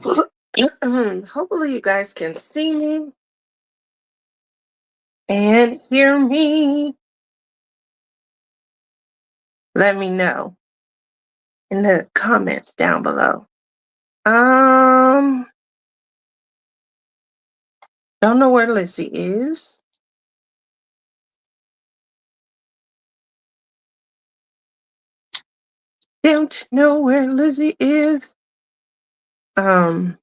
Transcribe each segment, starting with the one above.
Hopefully you guys can see me and hear me. Let me know in the comments down below. Don't know where Lizzie is. Don't know where Lizzie is. I'm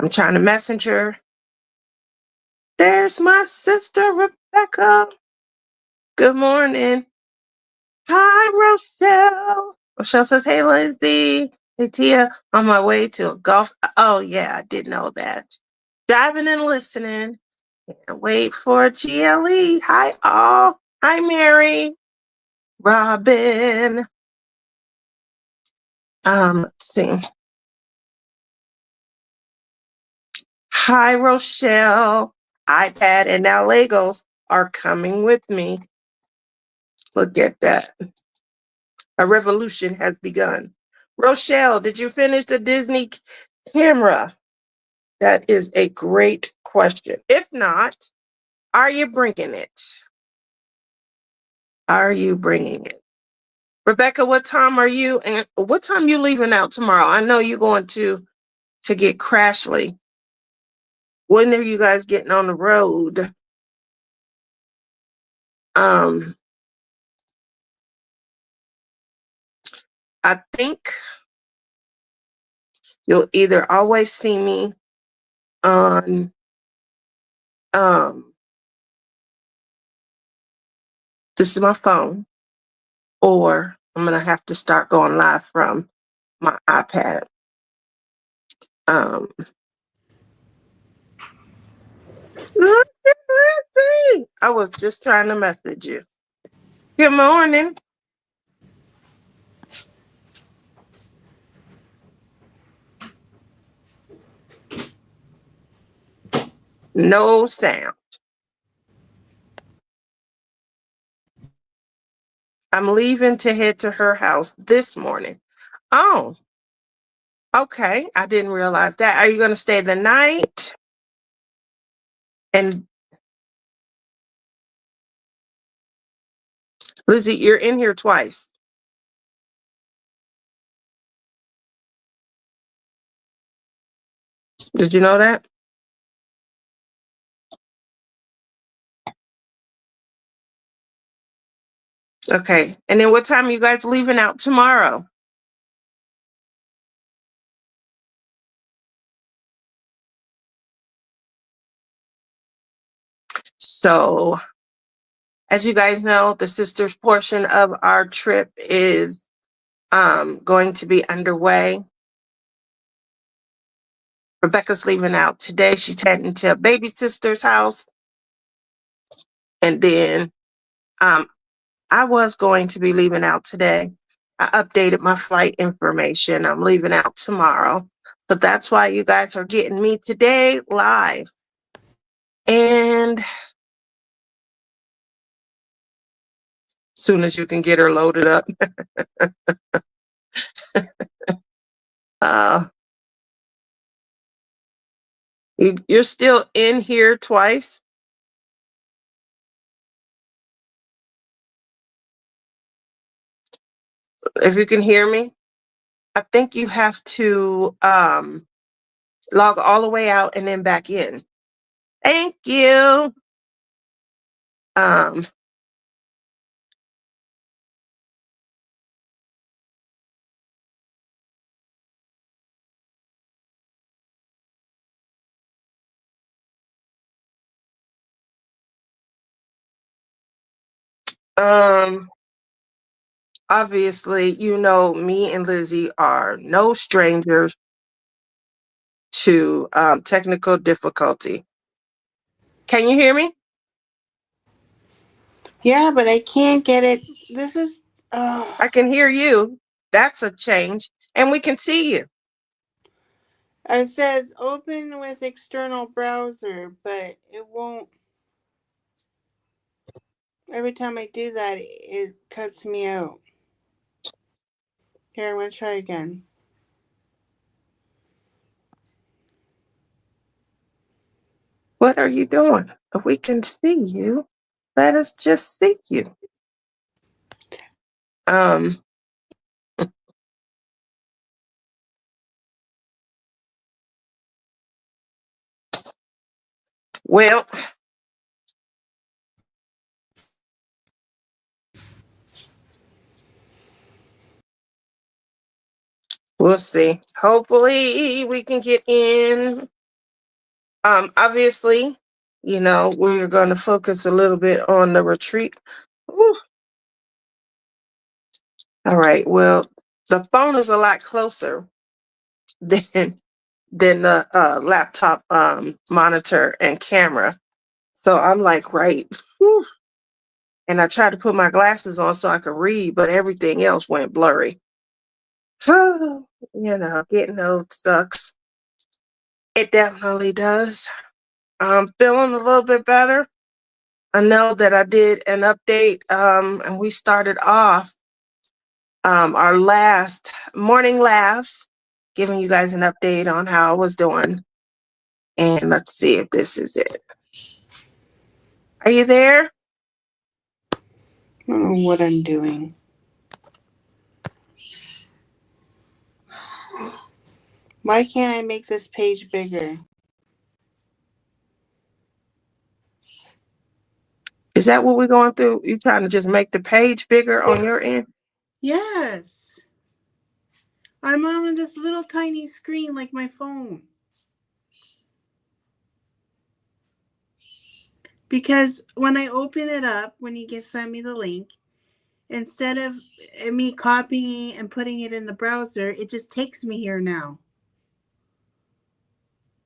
trying to messenger. There's my sister Rebecca. Good morning. Hi, Rochelle. Rochelle says, hey, Lizzie. Hey, Tia. On my way to a golf. Oh, yeah, I did know that. Driving and listening. And wait for GLE. Hi, all. Hi, Mary. Robin. Let's see. Hi, Rochelle. iPad and now Legos are coming with me. Look at that. A revolution has begun. Rochelle, did you finish the Disney camera? That is a great question. If not, are you bringing it? Are you bringing it? Rebecca, what time are you and what time you leaving out tomorrow? I know you're going to get Crashly. When are you guys getting on the road? I think you'll either always see me on this is my phone, or I'm gonna have to start going live from my iPad. I was just trying to message you. Good morning. No sound. I'm leaving to head to her house this morning. Oh, okay. I didn't realize that. Are you going to stay the night? And Lizzie, you're in here twice. Did you know that? Okay. And then what time are you guys leaving out tomorrow? So, as you guys know, the sisters portion of our trip is going to be underway. Rebecca's leaving out today. She's heading to a baby sister's house. And then I was going to be leaving out today. I updated my flight information. I'm leaving out tomorrow. But that's why you guys are getting me today live. And as soon as you can get her loaded up. You're still in here twice. If you can hear me, I think you have to log all the way out and then back in. Thank you. Obviously, you know, me and Lizzie are no strangers to technical difficulty. Can you hear me? Yeah, but I can't get it. This is. I can hear you. That's a change. And we can see you. It says open with external browser, but it won't. Every time I do that, it cuts me out. Here, I'm going to try again. What are you doing? If we can see you, let us just see you. Um, well, we'll see. Hopefully we can get in. Obviously, we're going to focus a little bit on the retreat. Whew. All right. Well, the phone is a lot closer than the laptop monitor and camera. So I'm like, right. Whew. And I tried to put my glasses on so I could read, but everything else went blurry. Getting old sucks. It definitely does. I'm feeling a little bit better. I know that I did an update, and we started off our last morning laughs, giving you guys an update on how I was doing. And let's see if this is it. Are you there? I don't know what I'm doing. Why can't I make this page bigger? Is that what we're going through? You trying to just make the page bigger on your end? Yes. I'm on this little tiny screen like my phone. Because when I open it up, when you send me the link, instead of me copying and putting it in the browser, it just takes me here now.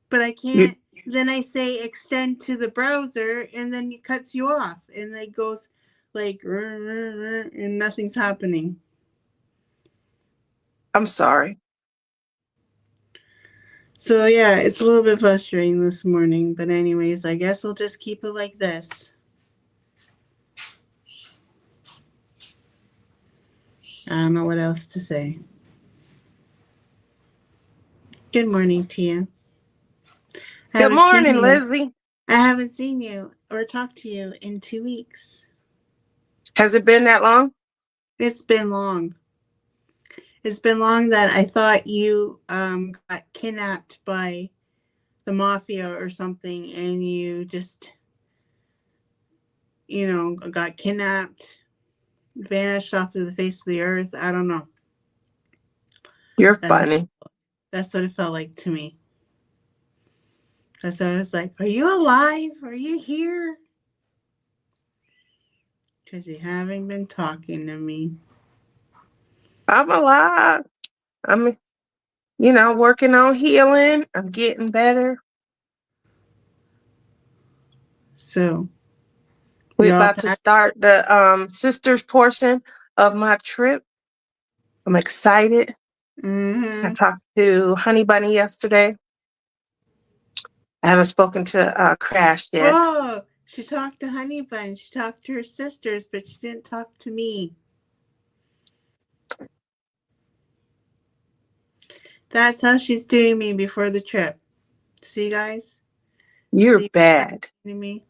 But I can't. Then I say extend to the browser, and then it cuts you off, and it goes like, and nothing's happening. I'm sorry. So yeah, it's a little bit frustrating this morning. But anyways, I guess I'll just keep it like this. I don't know what else to say. Good morning, Tia. Good morning, Lizzie. I haven't seen you or talked to you in 2 weeks. Has it been that long? It's been long. It's been long that I thought you got kidnapped by the mafia or something, and you just, got kidnapped, vanished off of the face of the earth. I don't know. You're funny. That's what it felt like to me. So I was like, are you alive? Are you here? Because you haven't been talking to me. I'm alive. I'm, working on healing. I'm getting better. So we're about to start the sisters portion of my trip. I'm excited. Mm-hmm. I talked to Honey Bunny yesterday. I haven't spoken to Crash yet. Oh, she talked to Honey Bun. She talked to her sisters, but she didn't talk to me. That's how she's doing me before the trip. See, guys? You're bad. Me?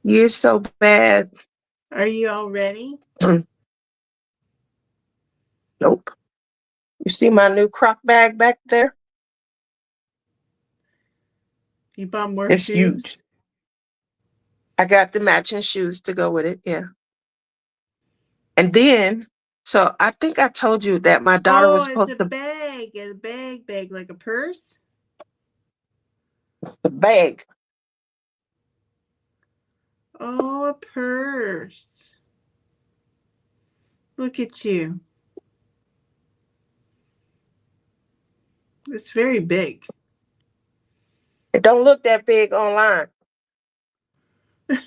You're so bad. Are you all ready? Nope. You see my new croc bag back there? You bought more it's shoes? Huge. I got the matching shoes to go with it, yeah. And then, so I think I told you that my daughter was supposed to... bag. A bag, like a purse? It's a bag. Oh, a purse. Look at you. It's very big. It don't look that big online. It's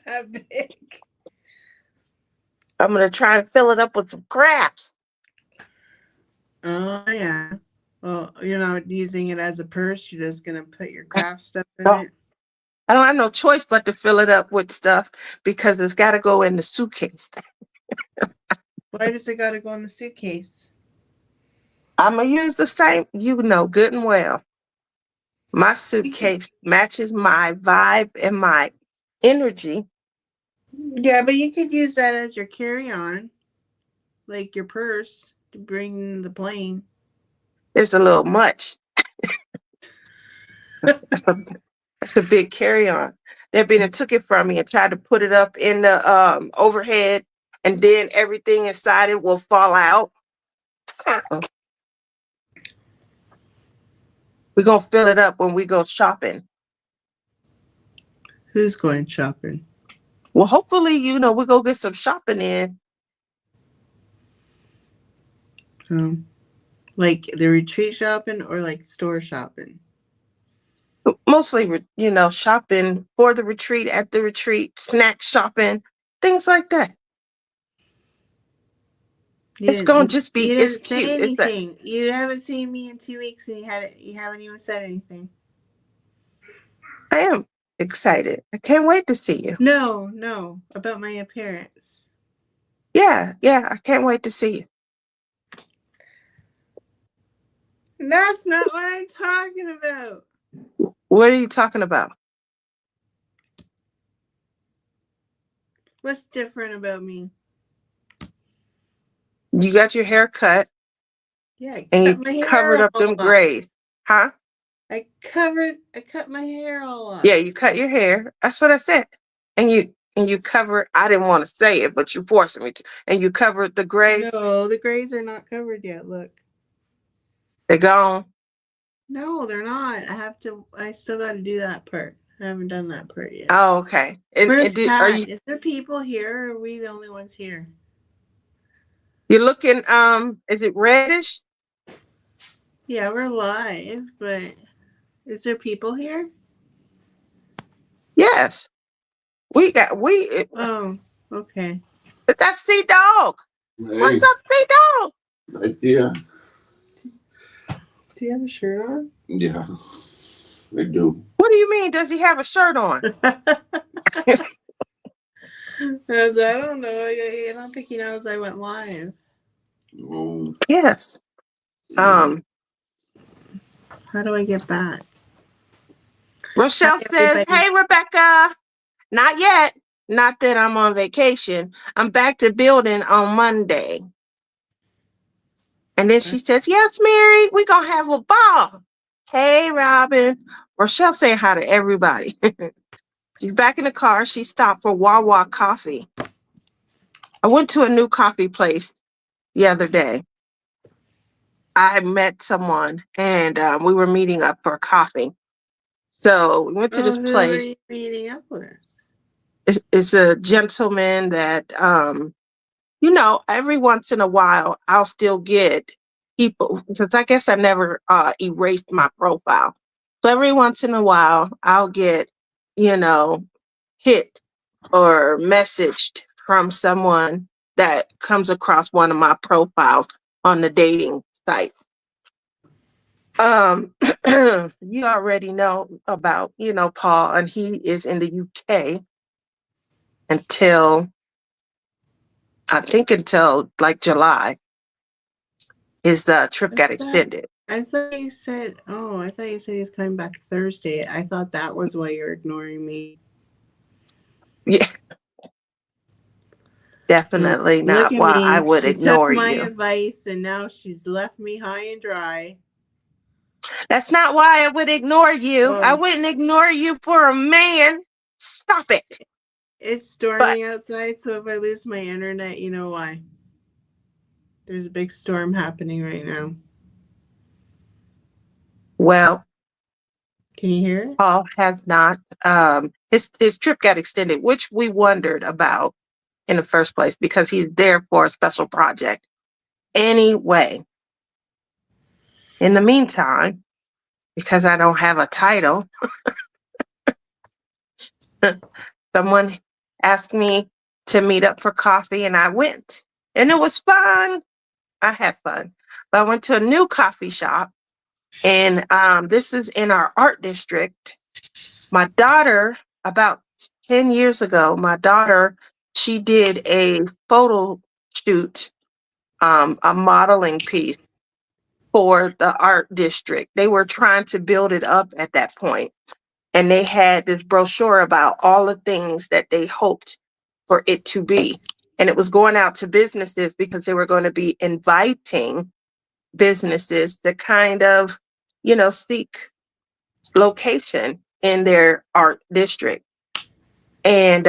that big. I'm going to try and fill it up with some crafts. Oh, yeah. Well, you're not using it as a purse. You're just going to put your craft stuff in it. I don't have no choice but to fill it up with stuff because it's got to go in the suitcase. Why does it got to go in the suitcase? I'm going to use the same, good and well. My suitcase matches my vibe and my energy. Yeah, but you could use that as your carry-on, like your purse to bring the plane. It's a little much. That's a, that's a big carry-on. That being took it from me and tried to put it up in the overhead, and then everything inside it will fall out. We're gonna fill it up when we go shopping. Who's going shopping? Well, hopefully, we'll go get some shopping in. Like the retreat shopping or like store shopping? Mostly, shopping for the retreat, at the retreat, snack shopping, things like that. It's gonna just be, You it's didn't say cute. It's that anything. You haven't seen me in 2 weeks, and you haven't even said anything. I am excited. I can't wait to see you. No, about my appearance. Yeah, I can't wait to see you. That's not what I'm talking about. What are you talking about? What's different about me? You got your hair cut. Yeah, I And cut you my hair covered up all them off. grays. Huh? I cut my hair all off. Yeah, you cut your hair. That's what I said. And you covered, I didn't want to say it, but you forced me to. And you covered the grays. No, the grays are not covered yet. Look. They're gone. No, they're not. I still got to do that part. I haven't done that part yet. Oh, okay. Where's Are Pat? you Is there people here, or are we the only ones here? you're looking, is it reddish? Yeah, we're live, but is there people here? Yes. Oh, okay. That's Sea Dog. Hey, What's up, Sea Dog? right there. Do you have a shirt on? Yeah, I do. What do you mean? Does he have a shirt on? I don't know. I don't think he knows I went live. Oh, Yes. yeah. How do I get back? Rochelle Hi, says, everybody. "Hey, Rebecca. Not yet. Not that I'm on vacation. I'm back to building on Monday." And then she says, "Yes, Mary, we're going to have a ball." Hey, Robin. Rochelle saying hi to everybody. She's back in the car. She stopped for Wawa coffee. I went to a new coffee place the other day. I met someone and we were meeting up for coffee. So we went to this Who are place. you meeting up with? It's a gentleman that, every once in a while I'll still get people, because I guess I never erased my profile. So every once in a while I'll get, hit or messaged from someone that comes across one of my profiles on the dating site. You already know about, Paul, and he is in the UK until like July. His trip got extended. I thought you said he's coming back Thursday. I thought that was why you're ignoring me. Yeah. Definitely not why I would ignore She took my you. advice, and now she's left me high and dry. That's not why I would ignore you. I Oh. wouldn't ignore you for a man. Stop it. It's storming outside, so if I lose my internet, you know why. There's a big storm happening right now. Well, can you hear it? Paul has not. His trip got extended, which we wondered about in the first place because he's there for a special project. Anyway, in the meantime, because I don't have a title, someone asked me to meet up for coffee, and I went, and it was fun. I had fun. But I went to a new coffee shop, and this is in our art district. My daughter, about 10 years ago, she did a photo shoot, a modeling piece for the art district. They were trying to build it up at that point, and they had this brochure about all the things that they hoped for it to be. And it was going out to businesses because they were going to be inviting businesses to kind of, seek location in their art district. And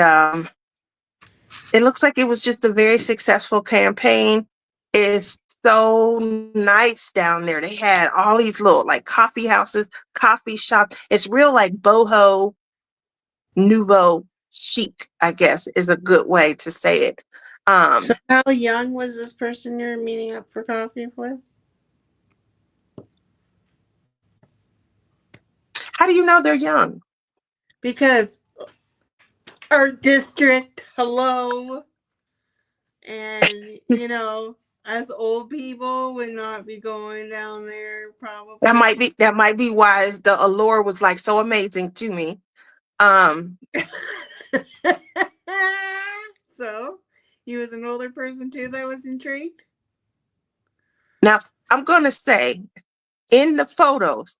it looks like it was just a very successful campaign. It's so nice down there. They had all these little like coffee houses, coffee shop. It's real like boho nouveau chic, I guess is a good way to say it. So how young was this person you're meeting up for coffee with? How do you know they're young? Because art district, hello. And, us old people would not be going down there probably. That might be why the allure was like so amazing to me. So, you was an older person too that was intrigued? Now, I'm going to say in the photos,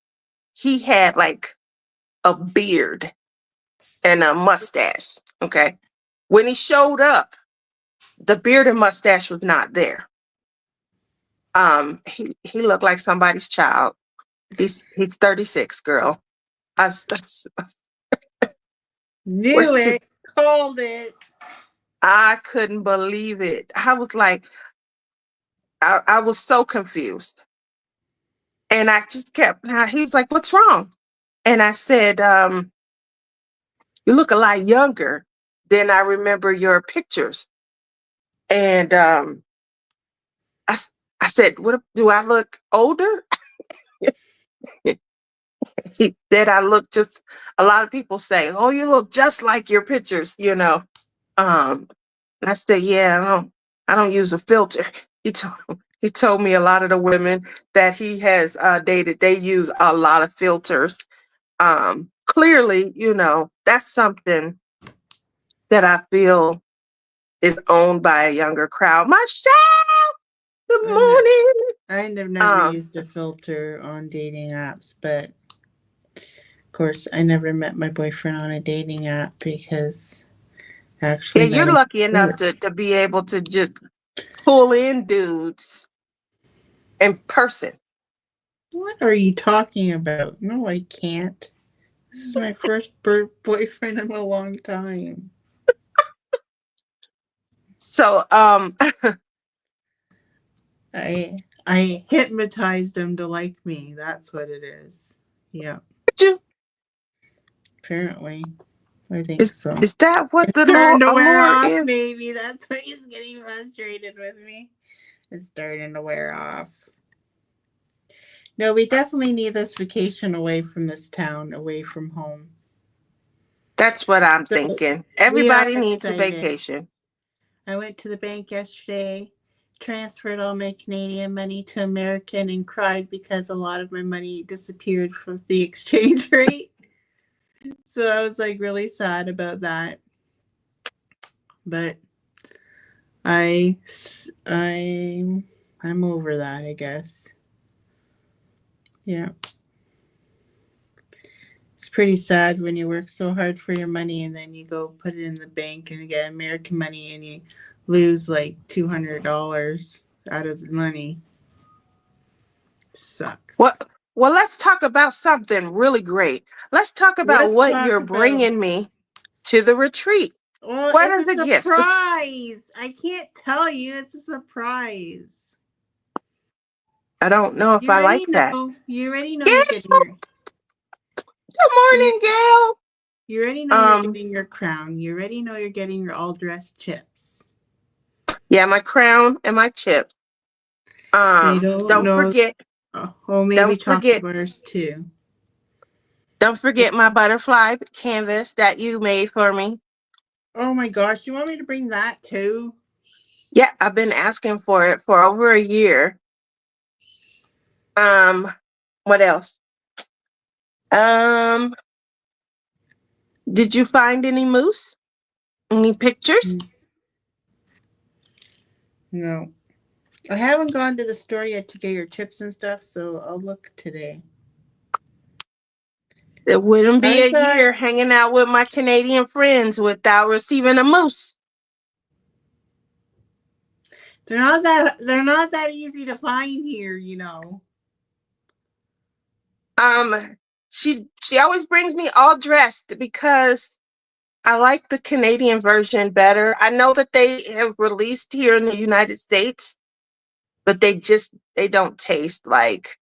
he had like a beard and a mustache. Okay. When he showed up, the beard and mustache was not there. He looked like somebody's child. He's 36, girl. Knew it, called it. I couldn't believe it. I was like, I was so confused. And I just he was like, what's wrong? And I said, you look a lot younger than I remember your pictures. And I said, what do I look older? He said, I look just, a lot of people say, oh, you look just like your pictures, I said, yeah, I don't use a filter. He told me a lot of the women that he has dated, they use a lot of filters. Clearly, that's something that I feel is owned by a younger crowd. Michelle, good morning. I've never used a filter on dating apps, but of course, I never met my boyfriend on a dating app because actually, yeah, you're lucky enough to be able to just pull in dudes in person. What are you talking about? No, I can't. This is my first boyfriend in a long time. So, I hypnotized him to like me. That's what it is. Yeah. Apparently. I think so. Is that what the starting to wear off, is? maybe. That's why he's getting frustrated with me. It's starting to wear off. No, we definitely need this vacation away from this town, away from home. That's what I'm thinking. Everybody needs a excited. vacation. I went to the bank yesterday, transferred all my Canadian money to American, and cried because a lot of my money disappeared from the exchange rate. So I was like really sad about that. But I'm over that, I guess. Yeah. It's pretty sad when you work so hard for your money and then you go put it in the bank and you get American money and you lose like $200 out of the money. Sucks. Well, let's talk about something really great. Let's talk about what you're bringing me to the retreat. Well, what it's is a gift? surprise. I can't tell you. It's a surprise. I don't know if I like that. You already know yes. you're getting your... Good morning, Gail. You already know you're getting your crown. You already know you're getting your all-dressed chips. Yeah, my crown and my chips. Don't forget. Oh, maybe chocolate bars too. Don't forget my butterfly canvas that you made for me. Oh my gosh, you want me to bring that too? Yeah, I've been asking for it for over a year. What else? Did you find any moose? Any pictures? No. I haven't gone to the store yet to get your chips and stuff, so I'll look today. It wouldn't be I a thought year hanging out with my Canadian friends without receiving a moose. they're not that easy to find here, you know. She always brings me all dressed because I like the Canadian version better. I know that they have released here in the United States, but they don't taste like.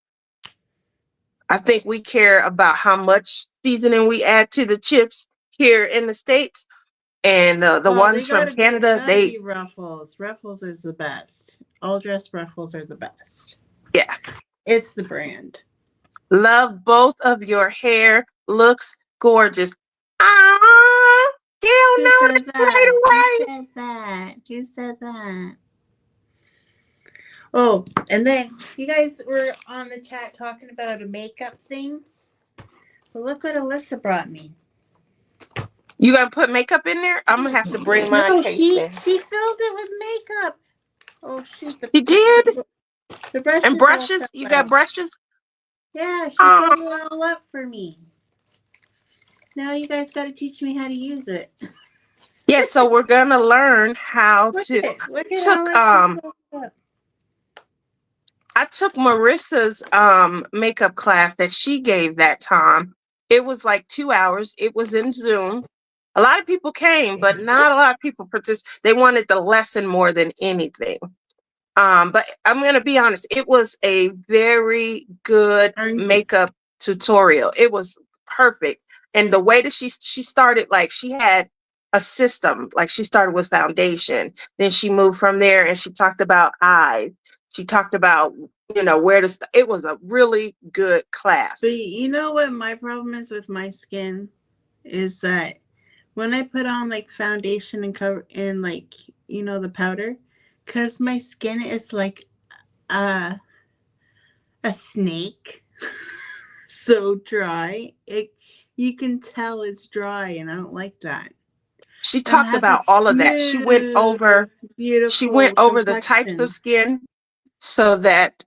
I think we care about how much seasoning we add to the chips here in the States, and the Well, ones from they Canada, gotta they be Ruffles. Ruffles is the best. All dressed Ruffles are the best. yeah. It's the brand. Love both of your hair. Looks gorgeous. Ah, hell Who no, said that's that? right Who away. said that? Who said that? Oh, and then you guys were on the chat talking about a makeup thing. Well, look what Alyssa brought me. You gonna put makeup in there? I'm gonna have to bring my No, case she in. filled it with makeup. Oh shoot, You did? the And brushes all brushes? fell You got out. brushes? Yeah, she Oh, filled it all up for me. Now you guys got to teach me how to use it. yeah. So we're gonna learn how to. Look at how Took much she filled up. I took Marissa's makeup class that she gave that time. It was like 2 hours. It was in Zoom. A lot of people came, but not a lot of people participated. They wanted the lesson more than anything. But I'm gonna be honest, it was a very good Aren't you? makeup tutorial. It was perfect. And the way that she started, like she had a system, like she started with foundation, then she moved from there and she talked about eyes. She talked about, where to it was a really good class. But you know what my problem is with my skin is that when I put on like foundation and cover and like the powder, because my skin is like a snake, so dry. You can tell it's dry, and I don't like that. She I talked have about that all of that. smooth, She went beautiful over the types of complexion. skin so that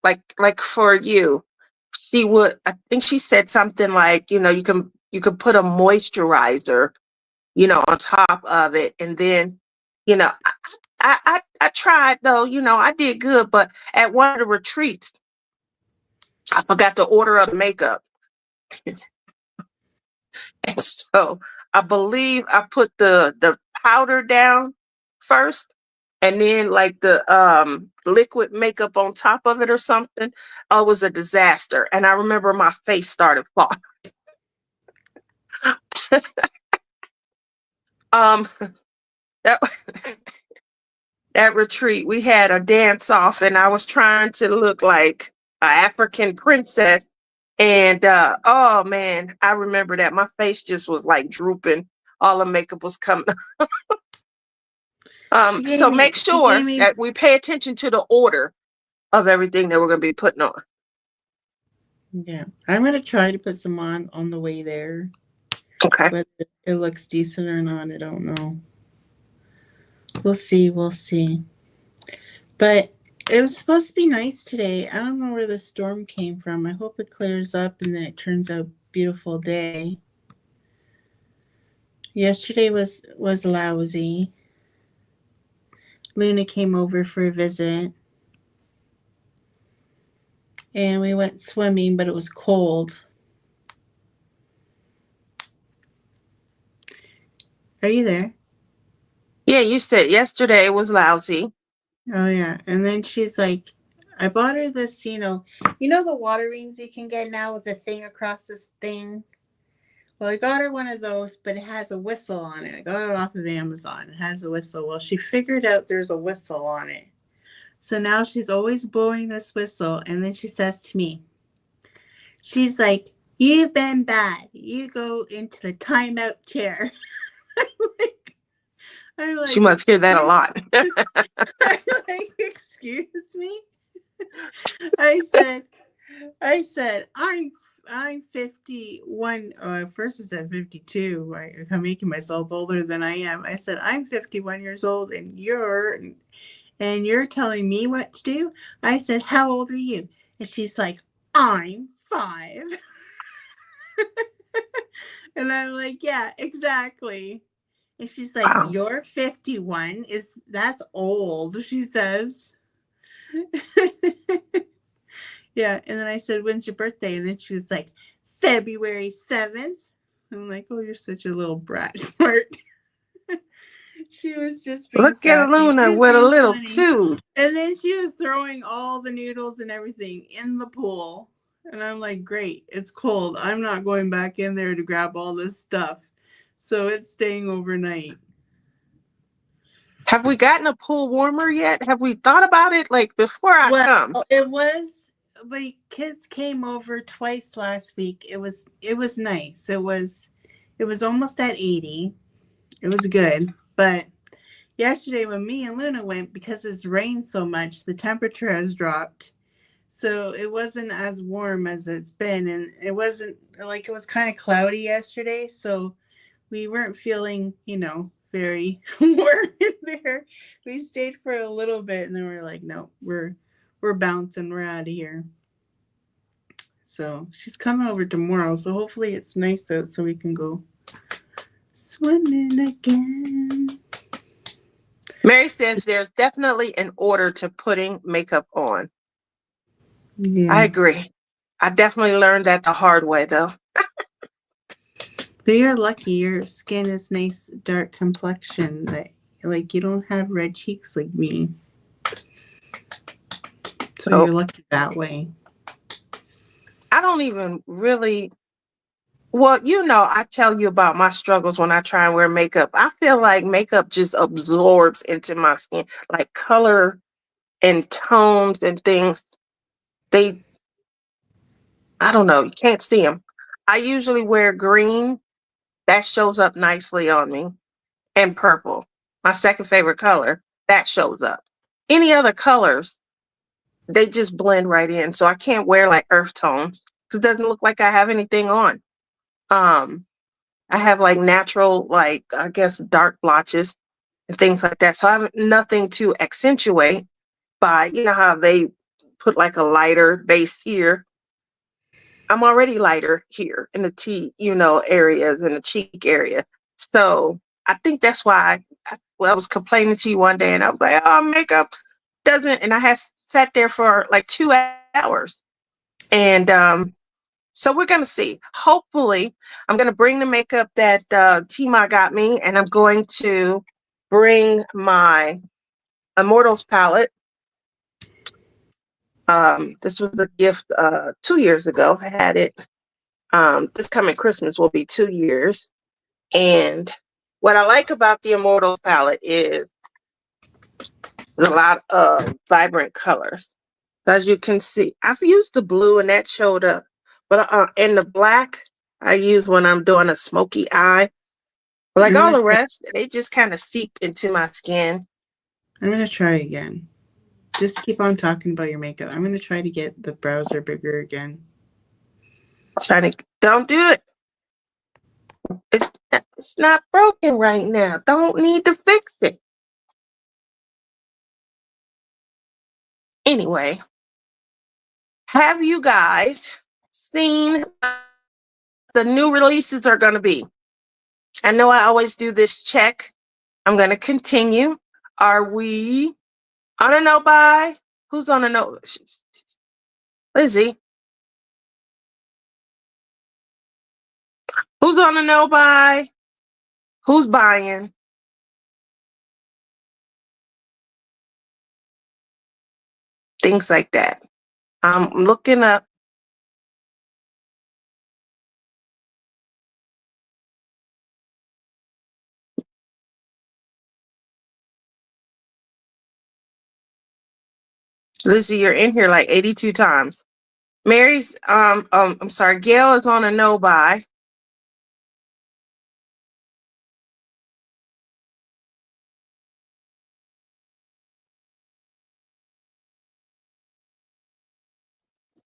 like for you, she would, I think she said something like, you can put a moisturizer, on top of it. And then, you know, I tried though, I did good, but at one of the retreats, I forgot to order the makeup. And so I believe I put the powder down first and then like the liquid makeup on top of it or something. Oh, it was a disaster. And I remember my face started falling. um that that retreat, we had a dance off and I was trying to look like an African princess. And oh man, I remember that my face just was like drooping. All the makeup was coming. So make She gave sure me that we pay attention to the order of everything that we're going to be putting on. Yeah, I'm gonna try to put some on the way there. Okay. Whether it looks decent or not, I don't know. We'll see. We'll see. But it was supposed to be nice today. I don't know where the storm came from. I hope it clears up and then it turns out beautiful day. Yesterday was lousy. Luna came over for a visit. And we went swimming, but it was cold. Are you there? Yeah, you said yesterday was lousy. Oh yeah. And then she's like, I bought her this, the water rings you can get now with a thing across this thing. Well, I got her one of those, but it has a whistle on it. I got it off of Amazon. It has a whistle. Well, she figured out there's a whistle on it. So now she's always blowing this whistle. And then she says to me, she's like, you've been bad. You go into the timeout chair. I'm She like, must hear that a lot. I'm like, excuse me? I said, I'm 51. First I said 52. Right? I'm making myself older than I am. I said, I'm 51 years old and you're and you're telling me what to do? I said, how old are you? And she's like, I'm 5. And I'm like, yeah, exactly. And she's like, Wow. you're 51. That's old, she says. Yeah. And then I said, when's your birthday? And then she was like, February 7th. I'm like, oh, you're such a little brat. Smart. She was just being Look at sassy. She Luna was with a being little funny. tube. And then she was throwing all the noodles and everything in the pool. And I'm like, great, it's cold. I'm not going back in there to grab all this stuff. So it's staying overnight. Have we gotten a pool warmer yet? Have we thought about it like before I come? It was the kids came over twice last week. It was nice. It was almost at 80. It was good. But yesterday when me and Luna went, because it's rained so much, the temperature has dropped. So it wasn't as warm as it's been. And it wasn't like, it was kind of cloudy yesterday. So we weren't feeling, very warm in there. We stayed for a little bit and then we're like, no, we're bouncing. We're out of here. So she's coming over tomorrow. So hopefully it's nice out so we can go swimming again. Mary says there's definitely an order to putting makeup on. Yeah. I agree. I definitely learned that the hard way, though. But you're lucky. Your skin is nice, dark complexion. That like you don't have red cheeks like me. So you're lucky that way. I don't even really. Well, I tell you about my struggles when I try and wear makeup. I feel like makeup just absorbs into my skin, like color and tones and things. I don't know, you can't see them. I usually wear green. That shows up nicely on me. And purple, my second favorite color, that shows up. Any other colors, they just blend right in. So I can't wear like earth tones because it doesn't look like I have anything on. I have like natural, like I guess dark blotches and things like that. So I have nothing to accentuate by, how they put like a lighter base here. I'm already lighter here in the T, areas in the cheek area. So I think that's why I was complaining to you one day and I was like, oh, makeup doesn't, and I had sat there for like 2 hours. And so we're going to see. Hopefully, I'm going to bring the makeup that Tima got me, and I'm going to bring my Immortals palette. This was a gift 2 years ago. I had it. This coming Christmas will be 2 years. And what I like about the Immortals palette is a lot of vibrant colors. As you can see, I've used the blue and that showed up. But in the black, I use when I'm doing a smoky eye. Like all the rest, they just kind of seep into my skin. I'm going to try again. Just keep on talking about your makeup. I'm going to try to get the browser bigger again. Don't do it. It's not broken right now. Don't need to fix it. Anyway, have you guys seen the new releases are going to be? I know I always do this check. I'm going to continue. Are we on a no buy? Who's on a no? Lizzie. Who's on a no buy? Who's buying? Things like that. I'm looking up. Lizzie, you're in here like 82 times. Mary's, I'm sorry, Gail is on a no buy.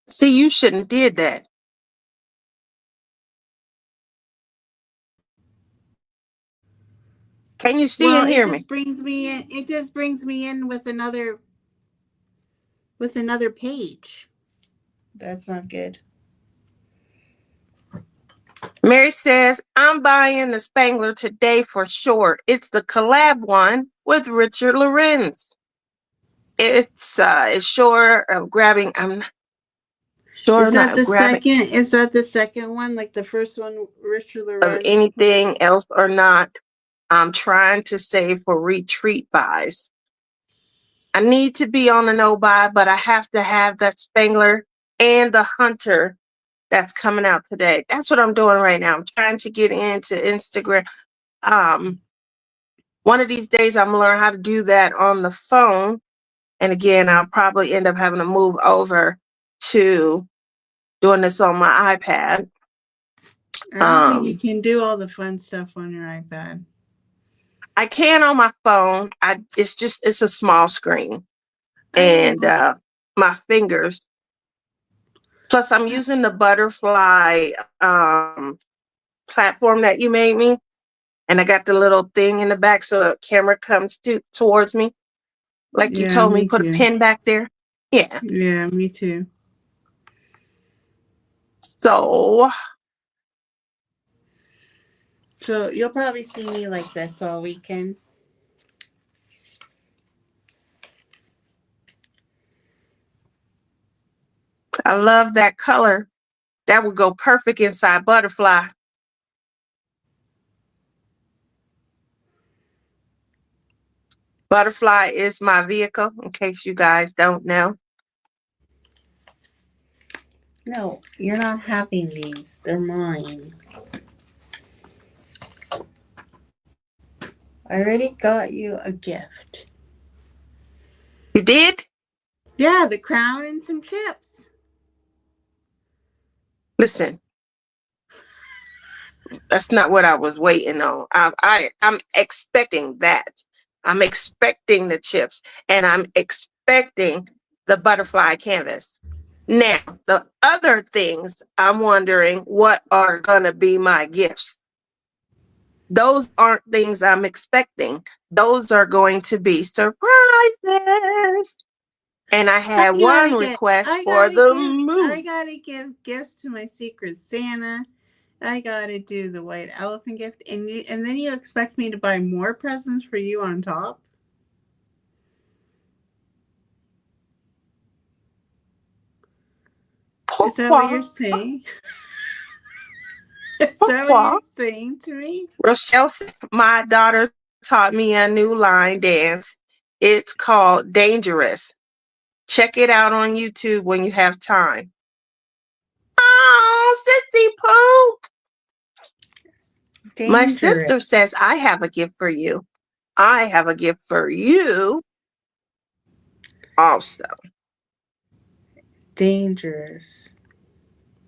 See, you shouldn't did that. Can you see Well, and it hear just me? brings me in. It just brings me in with another page. That's not good. Mary says, I'm buying the Spangler today for sure. It's the collab one with Richard Lorenz. It's sure of grabbing. I'm sure Is I'm that not the grabbing second? Is that the second one? Like the first one, Richard of Lorenz? anything else or not. I'm trying to save for retreat buys. I need to be on a no buy, but I have to have that Spangler and the Hunter that's coming out today. That's what I'm doing right now. I'm trying to get into Instagram. One of these days I'm gonna learn how to do that on the phone. And again, I'll probably end up having to move over to doing this on my iPad. I don't think you can do all the fun stuff on your iPad. I can on my phone. It's a small screen. And my fingers. Plus I'm using the butterfly platform that you made me. And I got the little thing in the back so the camera comes towards me. Like you told me, put a pin back there. Yeah. Yeah, me too. So you'll probably see me like this all weekend. I love that color. That would go perfect inside butterfly. Butterfly is my vehicle, in case you guys don't know. No, you're not having these. They're mine. I already got you a gift. You did? Yeah, the crown and some chips. Listen, that's not what I was waiting on. I'm expecting that. I'm expecting the chips and I'm expecting the butterfly canvas. Now, the other things I'm wondering what are going to be my gifts. Those aren't things I'm expecting. Those are going to be surprises. And I had one request for the move. I gotta give gifts to my Secret Santa. I gotta do the white elephant gift, and then you expect me to buy more presents for you on top? Is that what you're saying? Is that what you're saying to me? Rochelle, my daughter taught me a new line dance. It's called Dangerous. Check it out on YouTube when you have time. Oh, Sissy Pooh. My sister says, I have a gift for you. I have a gift for you also. Dangerous.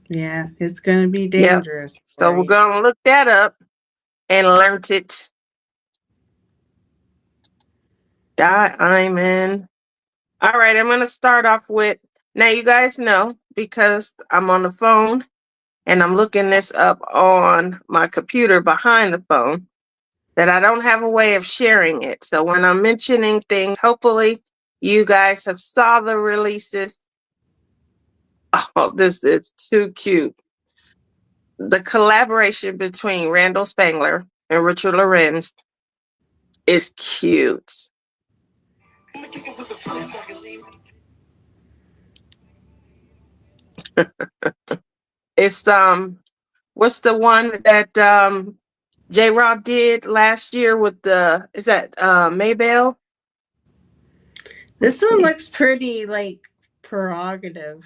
Yeah, it's going to be dangerous. Yep. So we're going to look that up and learn it. Diamond. All right, I'm going to start off with, now you guys know, because I'm on the phone and I'm looking this up on my computer behind the phone, that I don't have a way of sharing it. So when I'm mentioning things, hopefully you guys have saw the releases. Oh, this is too cute. The collaboration between Randall Spangler and Richard Lorenz is cute. It's what's the one that J Rob did last year with is that Maybell? This one looks pretty like prerogative.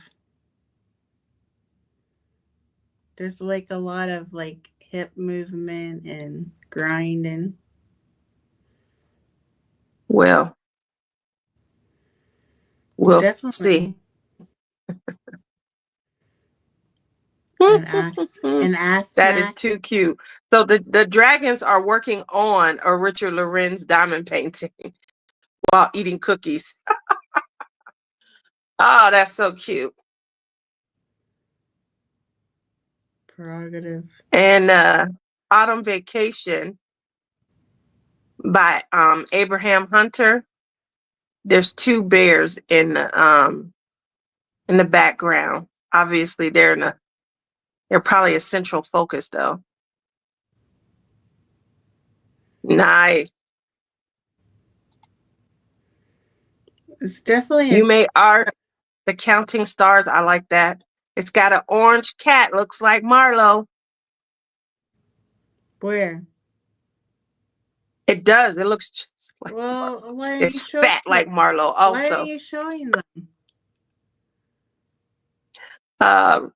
There's like a lot of like hip movement and grinding. Well, we'll see. An ass that is too cute. So the dragons are working on a Richard Lorenz diamond painting while eating cookies. Oh, that's so cute. Prerogative. And Autumn Vacation by Abraham Hunter. There's two bears in the background. Obviously, they're probably a central focus though. Nice. It's definitely You made art. The counting stars. I like that. It's got an orange cat. Looks like Marlo. where? It does. It looks just like Well, why are you it's showing fat them? like Marlo. Why are Also, you showing them?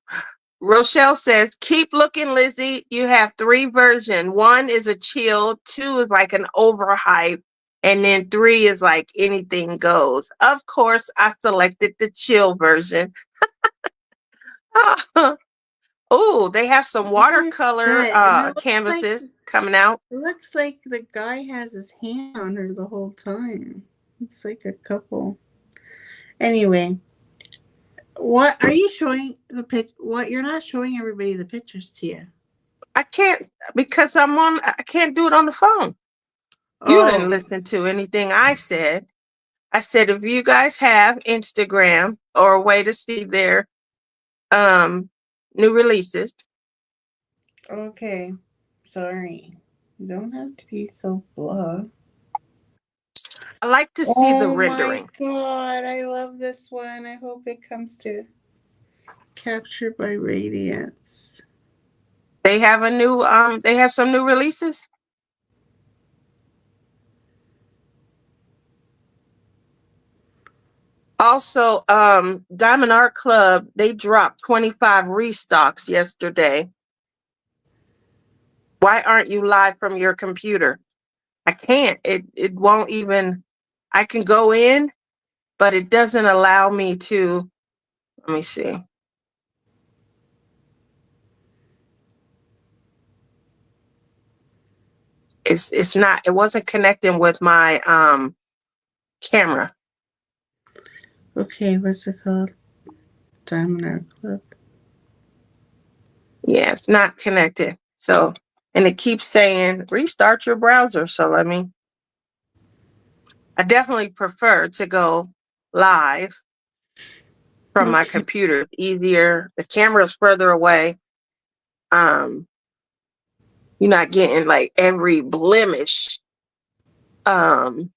Rochelle says, "Keep looking, Lizzie. You have 3 versions. 1 is a chill. 2 is like an overhype, and then 3 is like anything goes." Of course, I selected the chill version. Oh, they have some watercolor And it looks canvases coming out. it looks like the guy has his hand on her the whole time. It's like a couple. Anyway, what are you showing the pitch? What you're not showing everybody the pictures to you? I can't because I can't do it on the phone. You didn't listen to anything I said. I said if you guys have Instagram or a way to see their new releases. Okay, sorry. You don't have to be so blah. I like to see the rendering. Oh my god, I love this one. I hope it comes to Captured by Radiance. They have they have some new releases. Also, Diamond Art Club, they dropped 25 restocks yesterday. Why aren't you live from your computer? I can't. It won't even. I can go in, but it doesn't allow me to. Let me see. It's not. It wasn't connecting with my camera. Okay, what's it called? Diamond Art Club. Yeah, it's not connected. So, and it keeps saying restart your browser. So I definitely prefer to go live from my computer. It's easier. The camera's further away. You're not getting like every blemish. It's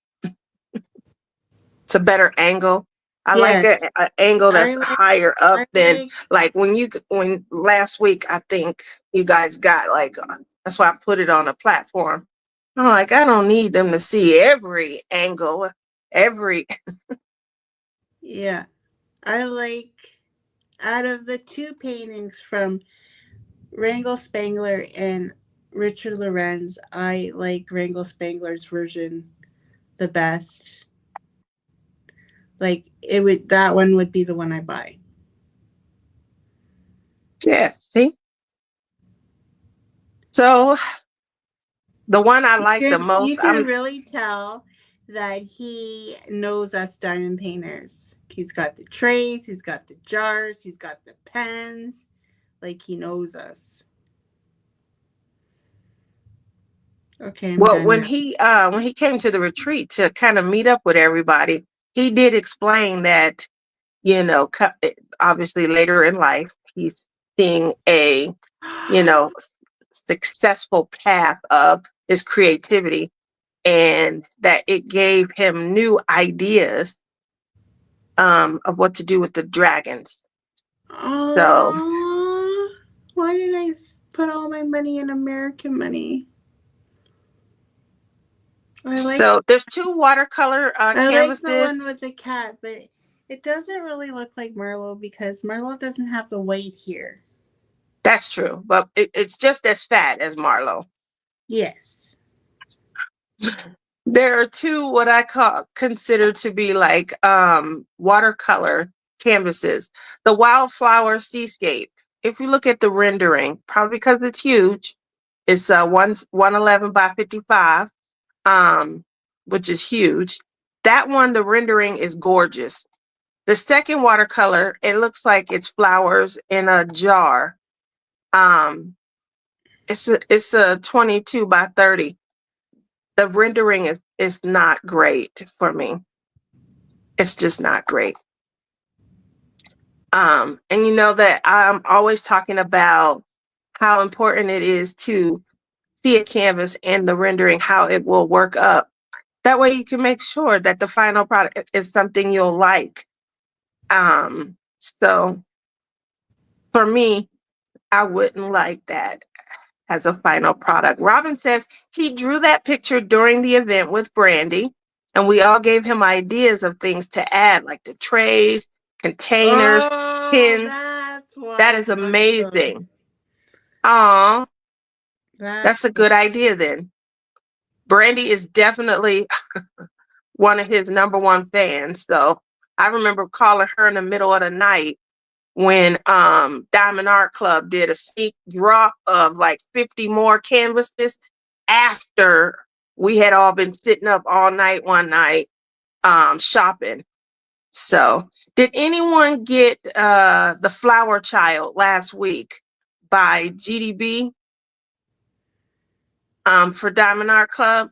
a better angle. I like Yes, an angle that's I like. higher up I than like. when last week I think you guys got like that's why I put it on a platform. I'm like I don't need them to see every angle, every. Yeah, I like. Out of the 2 paintings from Wrangel Spangler and Richard Lorenz, I like Wrangel Spangler's version the best. Like that one would be the one I buy. Yeah, see. So the one I like the most, You can really tell that he knows us diamond painters. He's got the trays, he's got the jars, he's got the pens. Like he knows us. Okay, I'm well, done when now. he came to the retreat to kind of meet up with everybody, he did explain that, obviously later in life, he's seeing a, you know, successful path of his creativity and that it gave him new ideas of what to do with the dragons. So, Why did I put all my money in American money? so there's 2 watercolor canvases. I like the one with the cat, but it doesn't really look like Merlot because Merlot doesn't have the weight here. That's true, but it's just as fat as Marlo. Yes. There are 2 what I consider to be like watercolor canvases. The Wildflower Seascape. If you look at the rendering, probably because it's huge, it's 111 by 55, which is huge. That one, the rendering is gorgeous. The second watercolor, it looks like it's flowers in a jar. It's a 22 by 30. the rendering is not great for me. It's just not great. And you know that I'm always talking about how important it is to see a canvas and the rendering, how it will work up. That way you can make sure that the final product is something you'll like. So for me, I wouldn't like that as a final product. Robin says he drew that picture during the event with Brandy, and we all gave him ideas of things to add, like the trays, containers, Oh, pins. that's why. That is amazing. Aw, that's a good idea then. Brandy is definitely one of his number one fans. So I remember calling her in the middle of the night when Diamond Art Club did a sneak drop of like 50 more canvases after we had all been sitting up all night one night shopping. So did anyone get The Flower Child last week by GDB for Diamond Art Club?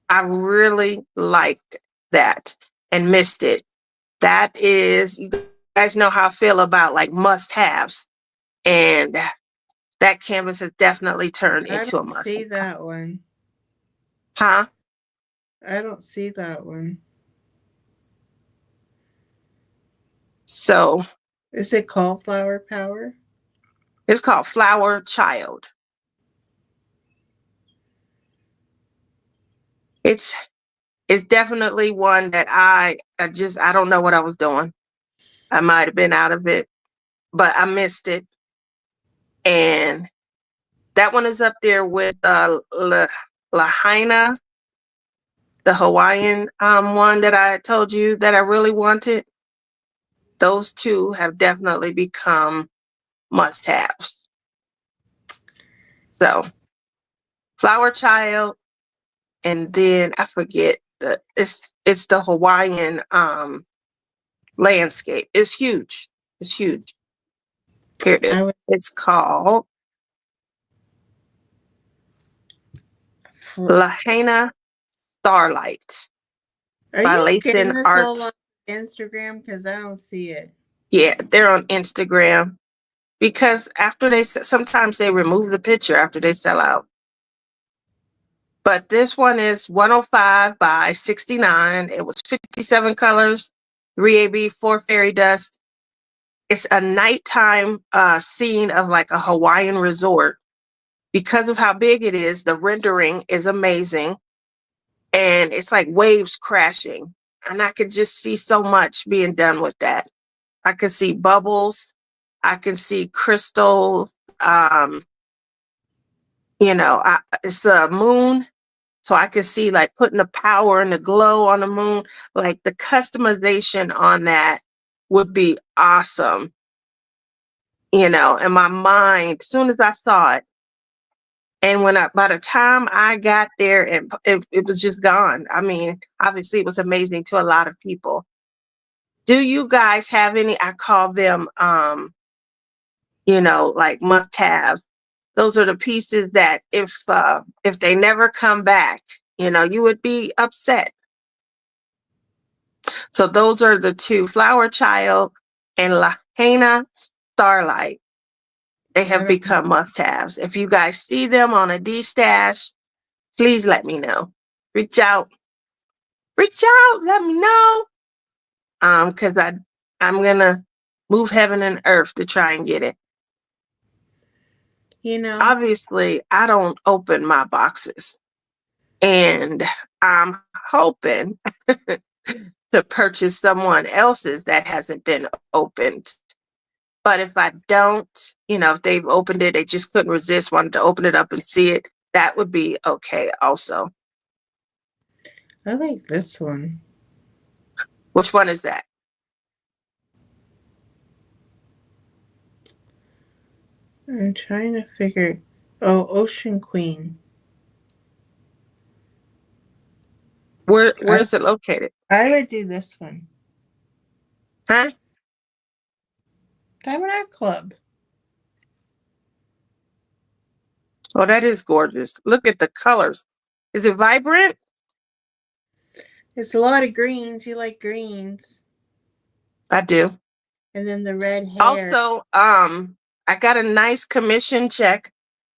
I really liked that and missed it. That is, you guys know how I feel about like must-haves, and that canvas has definitely turned into a must-have. I don't see that one. Huh? I don't see that one. So Is it called Flower Power? it's called Flower Child. It's definitely one that I don't know what I was doing. I might have been out of it, but I missed it. And that one is up there with Lahaina, the Hawaiian one that I told you that I really wanted. Those two have definitely become must-haves. So Flower Child, and then I forget it's the Hawaiian landscape. It's huge. It's huge. Here it is. It's called Lahaina Starlight. Are by you getting Layton this Art. all on Instagram? Because I don't see it. Yeah, they're on Instagram because sometimes they remove the picture after they sell out. But this one is 105 by 69. It was 57 colors, 3AB, 4 fairy dust. It's a nighttime scene of like a Hawaiian resort. Because of how big it is, the rendering is amazing. And it's like waves crashing. And I could just see so much being done with that. I could see bubbles. I can see crystals. It's a moon. So I could see like putting the power and the glow on the moon. Like the customization on that would be awesome. In my mind, as soon as I saw it, and by the time I got there, and it was just gone. I mean, obviously it was amazing to a lot of people. Do you guys have any? I call them, like must-have. Those are the pieces that if they never come back, you would be upset. So those are the two, Flower Child and Lahaina Starlight. They have become must-haves. If you guys see them on a D-stash, please let me know. Reach out, let me know. Because I'm gonna move heaven and earth to try and get it. Obviously, I don't open my boxes. And I'm hoping to purchase someone else's that hasn't been opened. But if I don't, if they've opened it, they just couldn't resist, wanted to open it up and see it, that would be okay also. I like this one. Which one is that? I'm trying to figure. Oh, Ocean Queen. Where is it located? I would do this one. Huh? Diamond Art Club. Oh, that is gorgeous. Look at the colors. Is it vibrant? It's a lot of greens. You like greens. I do. And then the red hair. Also, I got a nice commission check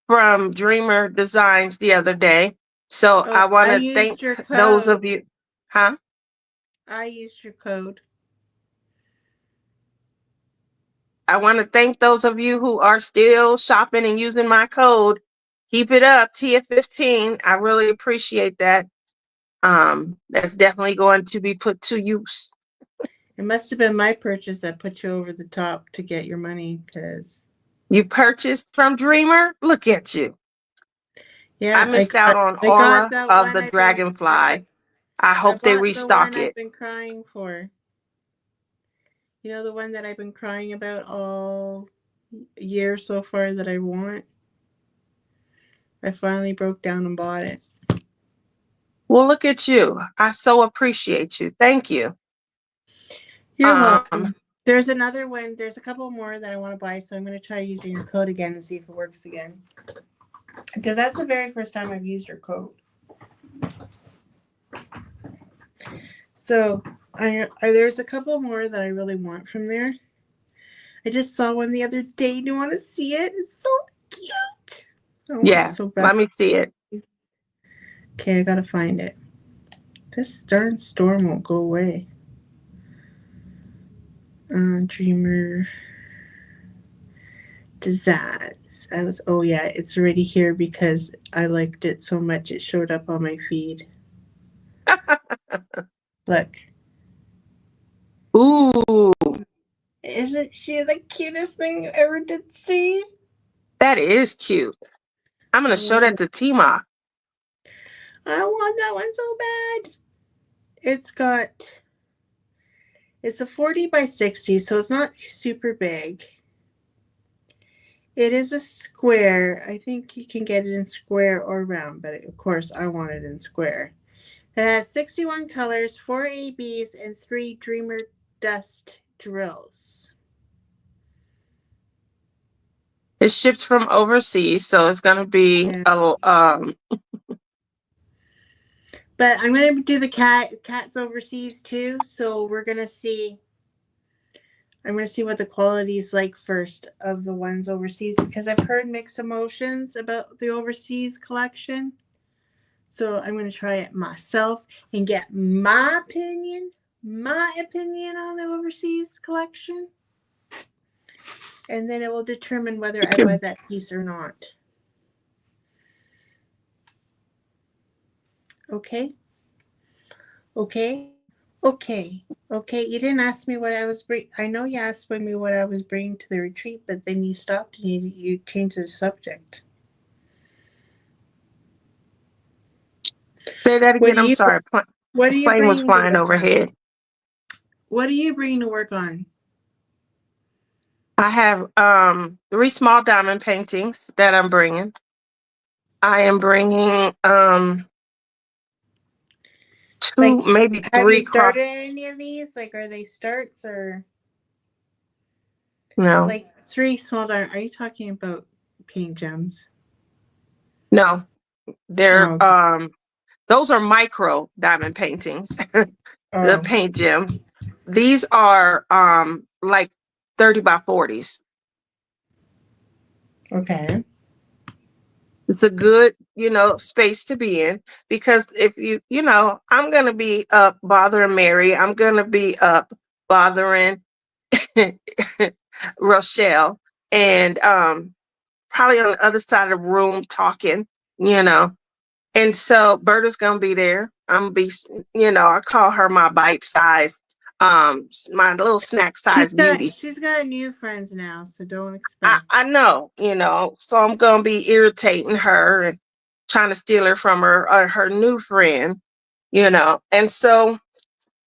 from Dreamer Designs the other day. So I Oh, want I to used thank your those code. of you. Huh? I used your code. I want to thank those of you who are still shopping and using my code. Keep it up, TF15. I really appreciate that. That's definitely going to be put to use. It must have been my purchase that put you over the top to get your money, because You purchased from Dreamer? Look at you. yeah, I missed out on I got Aura that of one. the Dragonfly. I I hope they bought the one restock I've it. been crying for. You know, the one that I've been crying about all year so far that I want. I finally broke down and bought it. Well, look at you. I so appreciate you. Thank you. You're welcome. There's another one. There's a couple more that I want to buy, so I'm going to try using your code again and see if it works again. Because that's the very first time I've used your code. So there's a couple more that I really want from there. I just saw one the other day. Do you want to see it? It's so cute. I want it so bad. Let me see it. Okay, I gotta find it. This darn storm won't go away. Dreamer Designs. Oh yeah, it's already here because I liked it so much it showed up on my feed. Look. Ooh. Isn't she the cutest thing you ever did see? That is cute. I'm going to show that to Tima. I want that one so bad. It's a 40 by 60, so it's not super big. It is a square. I think you can get it in square or round, but of course I want it in square. It has 61 colors, 4 ABs, and 3 Dreamer Dust drills. It's shipped from overseas, so it's going to be But I'm going to do the cats overseas too, so we're going to see. I'm going to see what the quality is like first of the ones overseas, because I've heard mixed emotions about the overseas collection. So I'm going to try it myself and get my opinion on the overseas collection. And then it will determine whether I buy that piece or not. Okay? You didn't ask me what I was bringing. I know you asked me what I was bringing to the retreat, but then you stopped and you changed the subject. Say that again. I'm sorry. What are you plane was bringing flying overhead. What are you bringing to work on? I have 3 small diamond paintings that I'm bringing. I am bringing 2, maybe 3. Have you started any of these? Like, are they starts or? No. Like 3 small diamond. Are you talking about paint gems? No. They're those are micro diamond paintings. The paint gems. These are like 30 by 40s. Okay. It's a good, space to be in, because if I'm going to be up bothering Mary. I'm going to be up bothering Rochelle, and probably on the other side of the room talking, And so Berta's going to be there. I'm going to be, I call her my bite size, my little snack size beauty. She's got new friends now, so don't expect. I know, so I'm going to be irritating her and trying to steal her from her new friend, and so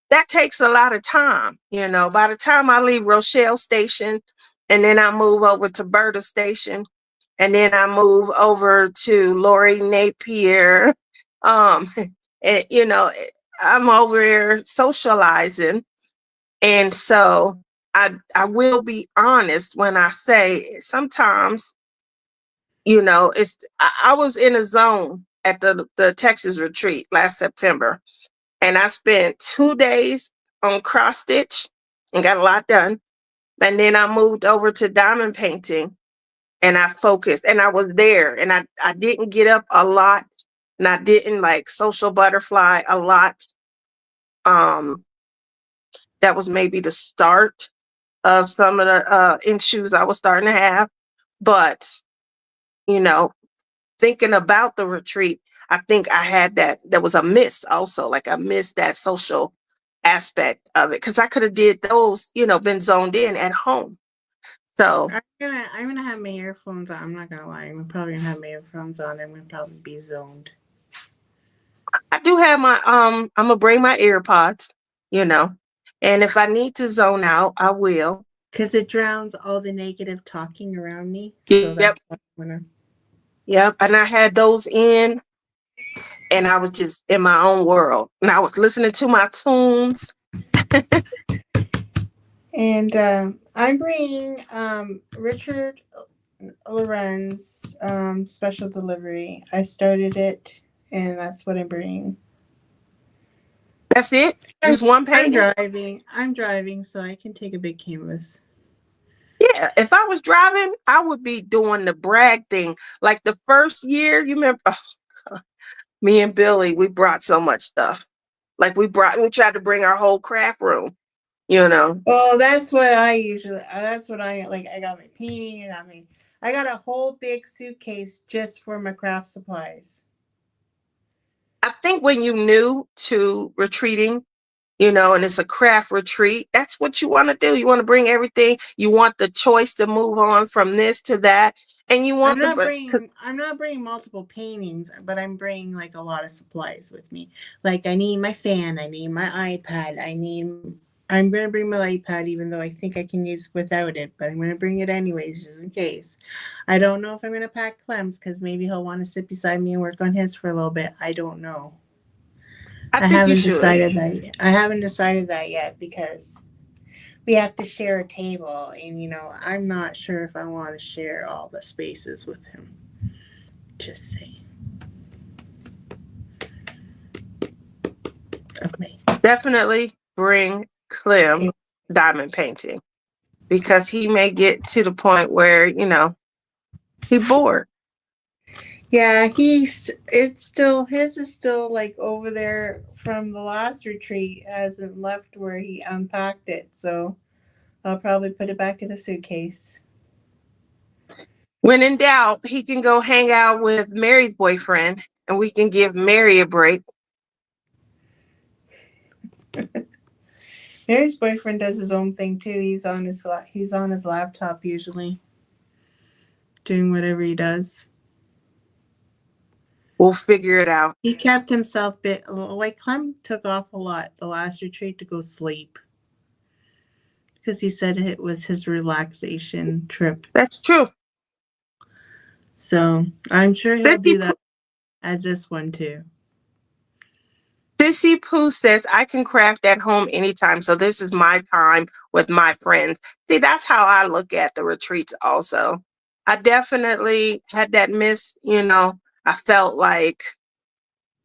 that takes a lot of time. By the time I leave Rochelle Station and then I move over to Berta Station and then I move over to Lori Napier, and, I'm over here socializing. And so I will be honest when I say sometimes, I was in a zone at the Texas retreat last September, and I spent 2 days on cross stitch and got a lot done. And then I moved over to diamond painting and I focused and I was there and I didn't get up a lot and I didn't like social butterfly a lot. Um, that was maybe the start of some of the issues I was starting to have. But, you know, thinking about the retreat, I think I had that. There was a miss also. Like I missed that social aspect of it because I could have did those, been zoned in at home. So I'm gonna have my earphones on. I'm not gonna lie. I'm probably gonna have my earphones on. I'm gonna probably be zoned. I do have I'm gonna bring my AirPods, and if I need to zone out, I will. Because it drowns all the negative talking around me. So Yep. that's what I'm gonna. Yep. And I had those in and I was just in my own world. And I was listening to my tunes. And I'm bringing Richard Lorenz special delivery. I started it, and that's what I'm bringing. That's it? Just one painting? I'm driving, so I can take a big canvas. Yeah, if I was driving, I would be doing the brag thing. Like the first year, you remember, me and Billy, we brought so much stuff. Like we tried to bring our whole craft room, Well, that's what I like. I got my painting, I got a whole big suitcase just for my craft supplies. I think when you new to retreating, and it's a craft retreat, that's what you want to do. You want to bring everything. You want the choice to move on from this to that. And you want I'm not bringing multiple paintings, but I'm bringing like a lot of supplies with me. Like I need my fan, I need my iPad, I'm going to bring my iPad even though I think I can use without it, but I'm going to bring it anyways just in case. I don't know if I'm going to pack Clem's because maybe he'll want to sit beside me and work on his for a little bit. I don't know. I think you should. I haven't decided that yet because we have to share a table, and I'm not sure if I want to share all the spaces with him. Just saying. Of me. Definitely bring Clem diamond painting because he may get to the point where, he's bored. Yeah, his is still like over there from the last retreat, hasn't left where he unpacked it, so I'll probably put it back in the suitcase. When in doubt, he can go hang out with Mary's boyfriend and we can give Mary a break. Mary's boyfriend does his own thing too. He's on his laptop usually, doing whatever he does. We'll figure it out. He kept himself like Clem took off a lot the last retreat to go sleep because he said it was his relaxation trip. That's true. So I'm sure he'll do that at this one too. Sissy Pooh says, I can craft at home anytime. So this is my time with my friends. See, that's how I look at the retreats also. I definitely had that miss, I felt like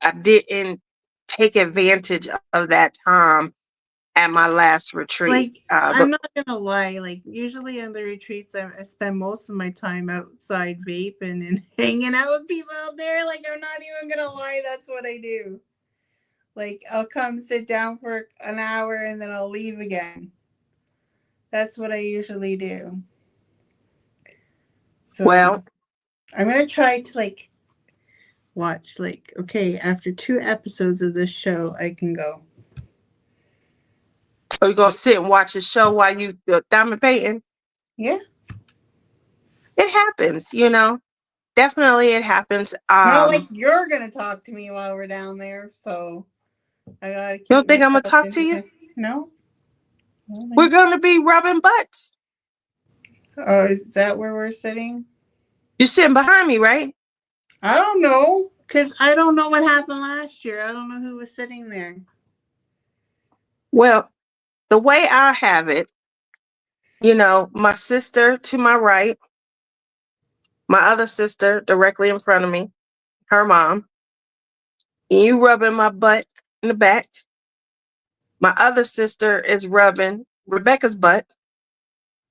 I didn't take advantage of that time at my last retreat. Like, I'm not gonna lie, like usually on the retreats I spend most of my time outside vaping and hanging out with people out there. Like, I'm not even gonna lie, that's what I do. Like, I'll come sit down for an hour and then I'll leave again. That's what I usually do. So well, I'm gonna try to watch okay, after 2 episodes of this show I can go. Are you gonna sit and watch a show while you diamond painting? Yeah. It happens, Definitely it happens. Not like you're gonna talk to me while we're down there, so I gotta keep. You don't think I'm gonna talk to you? No. We're gonna be rubbing butts. Oh, is that where we're sitting? You're sitting behind me, right? I don't know, because I don't know what happened last year. I don't know who was sitting there. Well, the way I have it, my sister to my right, My other sister directly in front of me, her mom. You rubbing my butt in the back. My other sister is rubbing Rebecca's butt.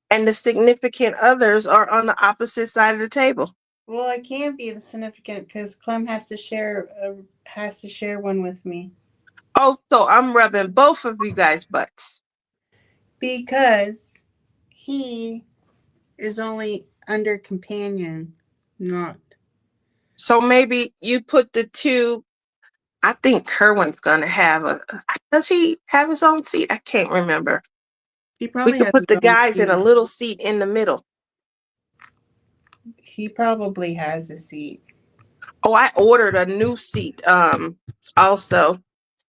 And the significant others are on the opposite side of the table. Well, it can't be the significant because Clem has to share one with me. Oh, so I'm rubbing both of you guys' butts. Because he is only under companion, not. So maybe you put the two. I think Kerwin's gonna have a. Does he have his own seat? I can't remember. He We probably could has put his the own guys in a seat. little seat in the middle. He probably has a seat. Oh, I ordered a new seat. Also,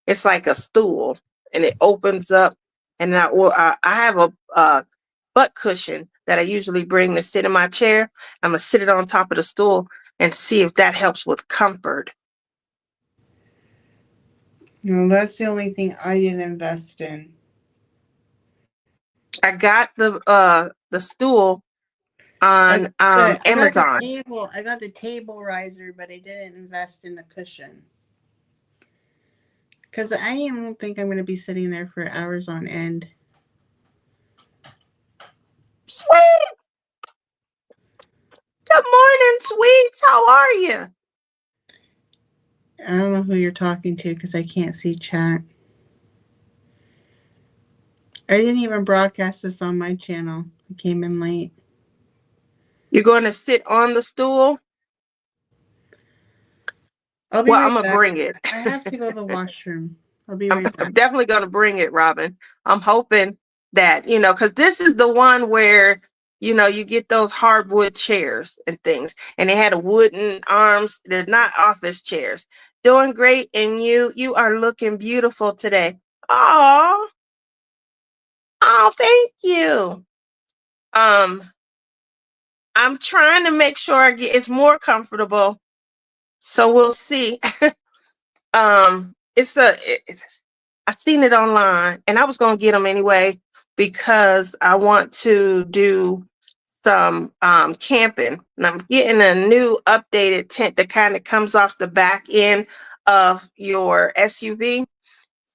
it's like a stool, and it opens up, and I have a butt cushion that I usually bring to sit in my chair. I'm gonna sit it on top of the stool and see if that helps with comfort. No, that's the only thing I didn't invest in. I got the stool on I got the Amazon. table. I got the table riser, but I didn't invest in the cushion. Because I don't think I'm going to be sitting there for hours on end. Sweet. Good morning, sweets. How are you? I don't know who you're talking to because I can't see chat. I didn't even broadcast this on my channel. I came in late. You're going to sit on the stool? I'll be Well, right I'm going to back. bring it. I have to go to the washroom. I'll be I'm right back. definitely going to bring it, Robin. I'm hoping that, because this is the one where, you get those hardwood chairs and things, and they had a wooden arms. They're not office chairs. Doing great, and you are looking beautiful today. Oh, thank you. I'm trying to make sure it's more comfortable. So we'll see. I've seen it online, and I was gonna get them anyway because I want to do some camping, and I'm getting a new updated tent that kind of comes off the back end of your SUV.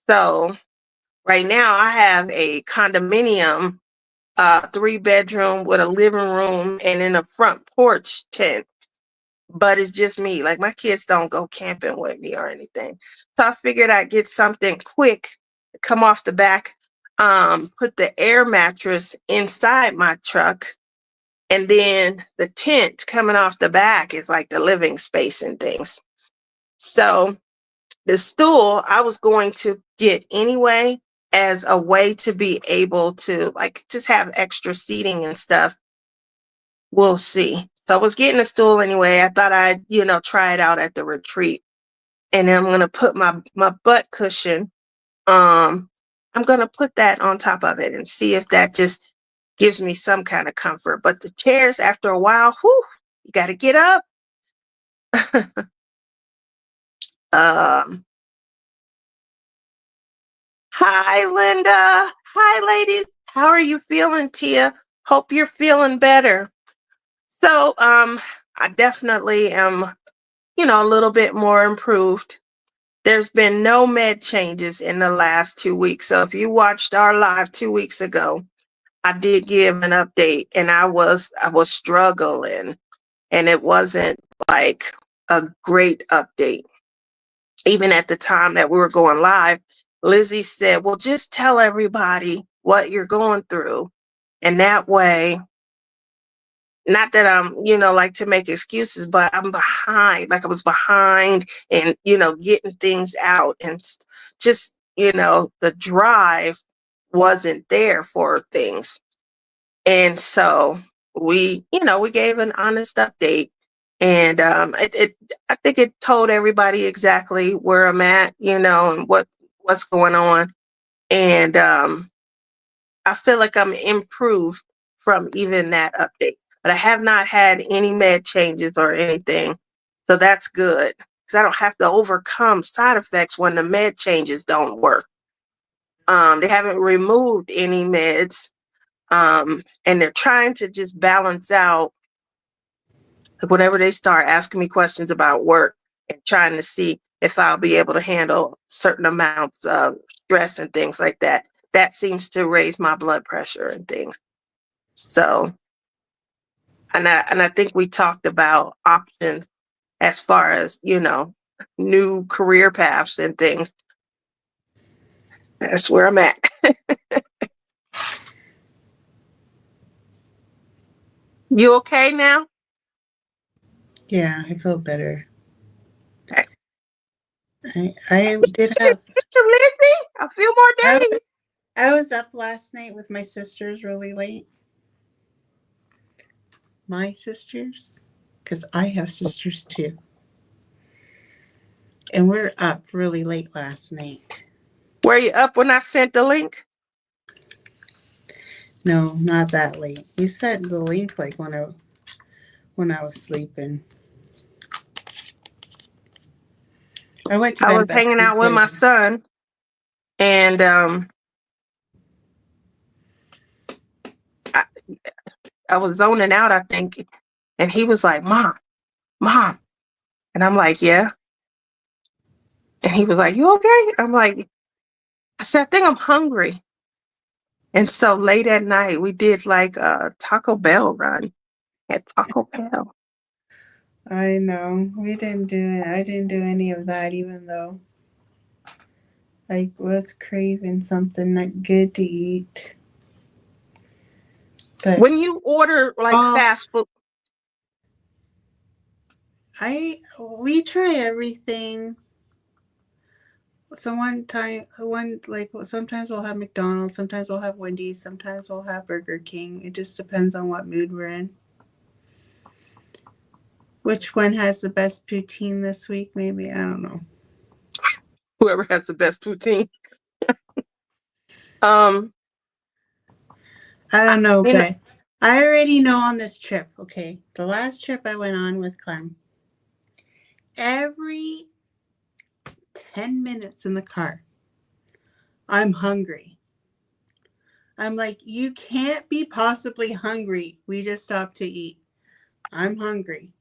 So right now I have a condominium, 3-bedroom with a living room and in a front porch tent. But it's just me. Like, my kids don't go camping with me or anything. So I figured I'd get something quick, come off the back, put the air mattress inside my truck, and then the tent coming off the back is like the living space and things. So the stool I was going to get anyway as a way to be able to like just have extra seating and stuff. We'll see. So I was getting a stool anyway. I thought I'd, try it out at the retreat. And then I'm gonna put my butt cushion. I'm gonna put that on top of it and see if that just gives me some kind of comfort. But the chairs, after a while, whew, you gotta get up. um, Hi, Linda. Hi, ladies. How are you feeling, Tia? Hope you're feeling better. So, I definitely am, a little bit more improved. There's been no med changes in the last 2 weeks. So if you watched our live 2 weeks ago, I did give an update, and I was struggling, and it wasn't like a great update. Even at the time that we were going live, Lizzie said, well, just tell everybody what you're going through. And that way, not that I'm, like to make excuses, but I'm behind. Like, I was behind and, getting things out, and just, the drive wasn't there for things. And so we gave an honest update, and I think it told everybody exactly where I'm at, and what's going on. And I feel like I'm improved from even that update. But I have not had any med changes or anything. So that's good, because I don't have to overcome side effects when the med changes don't work. They haven't removed any meds, and they're trying to just balance out Whenever they start asking me questions about work and trying to see if I'll be able to handle certain amounts of stress and things like that, that seems to raise my blood pressure and things. So, and I think we talked about options as far as, new career paths and things. That's where I'm at. You okay now? Yeah, I feel better. Okay. I did have. Sister Lizzie, a few more I, days. I was up last night with my sisters really late. My sisters, because I have sisters too, and we're up really late last night. Were you up when I sent the link? No, not that late. You sent the link like when I was sleeping. I went to I bed was about hanging out with my 3:30. son, and I, I was zoning out, I think, and he was like, Mom," and I'm like, "Yeah," and he was like, "You okay?" I'm like, I said, "I think I'm hungry." And so late at night, we did like a Taco Bell run at Taco Bell. I know. We didn't do it. I didn't do any of that, even though I was craving something like good to eat. But When you order like fast food, we try everything. So sometimes we'll have McDonald's, sometimes we'll have Wendy's, sometimes we'll have Burger King. It just depends on what mood we're in. Which one has the best poutine this week? Maybe, I don't know. whoever has the best poutine. Um, I don't know, you know, but I already know on this trip, okay? The last trip I went on with Clem, every 10 minutes in the car, I'm hungry. I'm like, you can't be possibly hungry. We just stopped to eat. I'm hungry.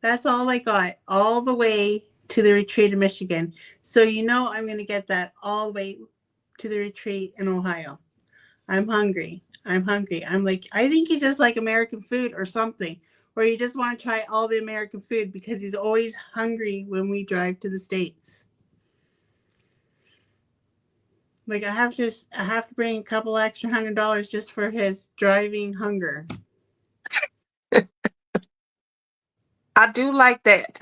That's all I got all the way to the retreat in Michigan. So I'm going to get that all the way to the retreat in Ohio. I'm hungry. I'm hungry. I'm like, I think you just like American food or something, or you just want to try all the American food because he's always hungry when we drive to the States. Like I have to bring a couple extra $100 just for his driving hunger. I do like that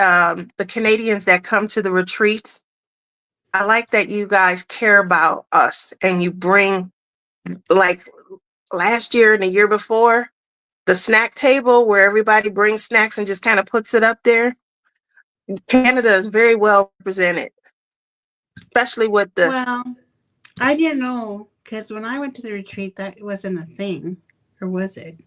the Canadians that come to the retreats, I like that you guys care about us and you bring, like last year and the year before, the snack table where everybody brings snacks and just kind of puts it up there. Canada is very well represented, especially with the. Well, I didn't know because when I went to the retreat, that wasn't a thing, or was it?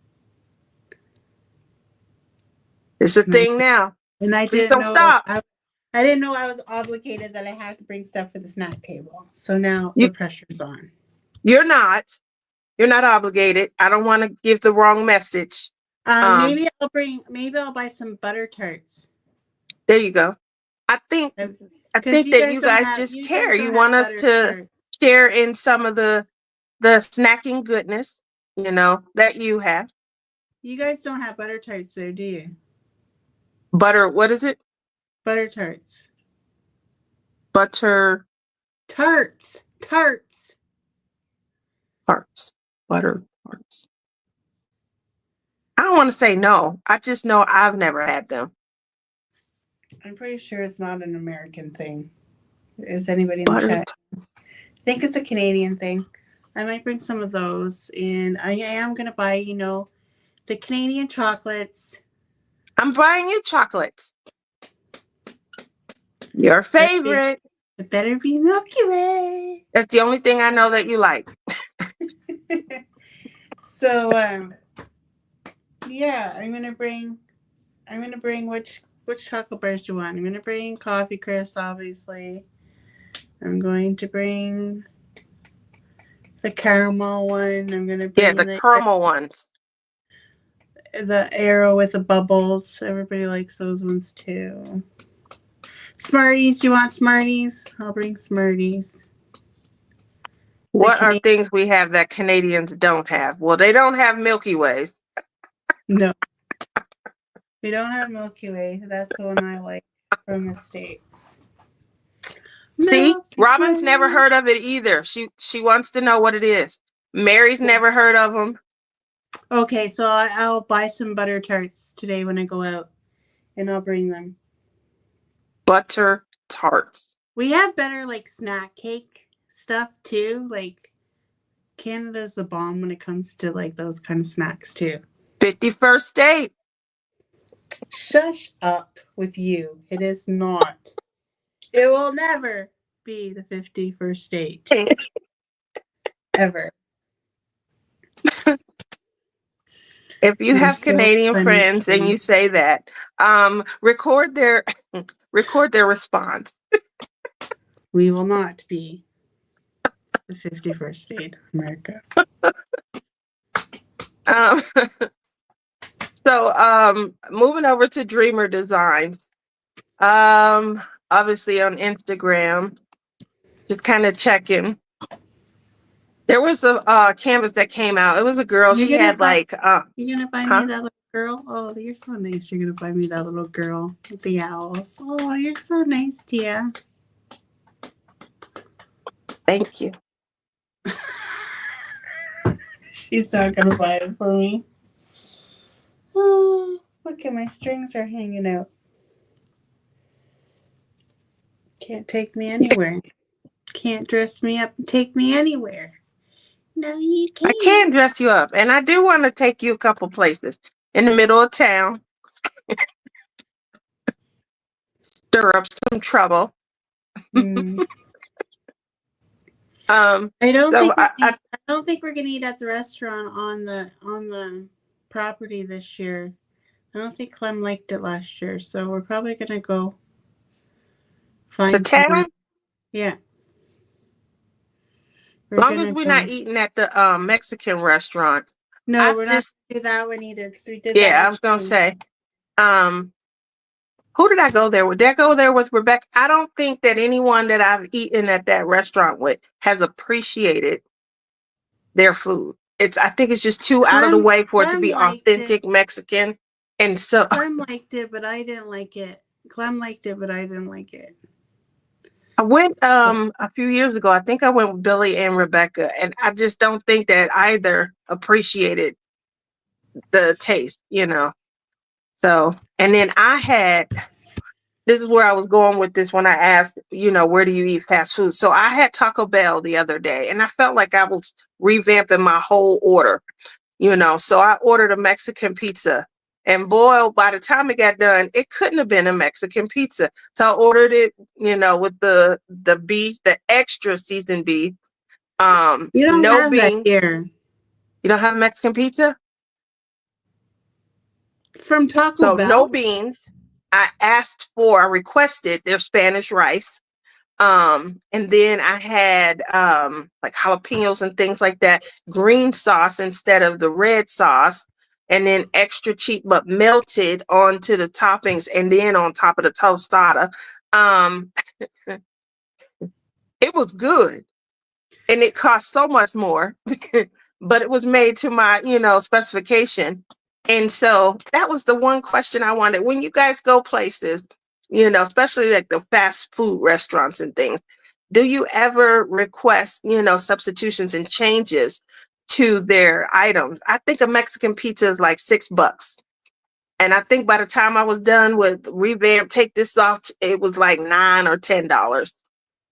It's a thing now. And I Please didn't don't know. stop. I didn't know I was obligated that I had to bring stuff for the snack table. So now You, the pressure's on. you're not. You're not obligated. I don't want to give the wrong message. Maybe I'll buy some butter tarts. There you go. I think Because that you guys just you care. guys You don't have want us butter to tarts. share in some of the snacking goodness, that you have. You guys don't have butter tarts there, do you? Butter, what is it? Butter tarts. Butter Tarts. tarts. Butter tarts. I don't want to say no. I just know I've never had them. I'm pretty sure it's not an American thing. Is anybody in the Butter. chat? I think it's a Canadian thing. I might bring some of those, and I am gonna buy, the Canadian chocolates. I'm buying you chocolates. Your favorite. It better be Milky Way. That's the only thing I know that you like. So, yeah, I'm gonna bring which chocolate bars do you want? I'm gonna bring Coffee Crisp, obviously. I'm going to bring the caramel one. I'm gonna bring Yeah, the caramel ones. the arrow with the bubbles. Everybody likes those ones too. Smarties. Do you want Smarties? I'll bring Smarties. What are things we have that Canadians don't have? Well, they don't have Milky Ways. No. We don't have Milky Way. That's the one I like from the States. See, Milky Robin's Way. never heard of it either. She wants to know what it is. Mary's never heard of them. Okay, so I'll buy some butter tarts today when I go out, and I'll bring them. Butter tarts. We have better like snack cake stuff too. Like Canada's the bomb when it comes to like those kind of snacks too. 51st state. Shush up with you. It is not. It will never be the 51st state. Ever. If you have so Canadian funny friends to and me. you say that, record their response. We will not be the 51st state of America. So moving over to Dreamer Designs. Obviously on Instagram, just kind of checking. There was a canvas that came out. It was a girl. She had like you're gonna buy me that little girl? Oh, you're so nice. You're gonna buy me that little girl with the owls. Oh, you're so nice, Tia. Thank you. She's not gonna buy it for me. Oh, look at my strings are hanging out. Can't take me anywhere. Can't dress me up and take me anywhere. No, you can't. I can dress you up, and I do want to take you a couple places in the middle of town. Stir up some trouble. I don't think we're gonna eat at the restaurant on the property this year. I don't think Clem liked it last year, so we're probably gonna go find to town. Yeah. As long as we're not eating at the Mexican restaurant. No, we're not gonna do that one either because we did. Yeah, I was gonna say. Who did I go there with? Did I go there with Rebecca? I don't think that anyone that I've eaten at that restaurant with has appreciated their food. I think it's just too out of the way for it to be authentic Mexican. And so Clem liked it, but I didn't like it. Clem liked it, but I didn't like it. I went a few years ago. I think I went with Billy and Rebecca, and I just don't think that either appreciated the taste, So, and then this is where I was going with this when I asked, where do you eat fast food? So I had Taco Bell the other day, and I felt like I was revamping my whole order, So I ordered a Mexican pizza. And boy, by the time it got done, it couldn't have been a Mexican pizza. So I ordered it, with the beef, the extra seasoned beef. You don't have that here. You don't have Mexican pizza? From Taco Bell? No beans. I requested their Spanish rice. And then I had like jalapenos and things like that, green sauce instead of the red sauce, and then extra cheap but melted onto the toppings and then on top of the tostada. It was good. And it cost so much more, but it was made to my, specification. And so that was the one question I wanted. When you guys go places, especially like the fast food restaurants and things, do you ever request, substitutions and changes to their items? I think a Mexican pizza is like $6. And I think by the time I was done with revamp, take this off, it was like $9 or $10.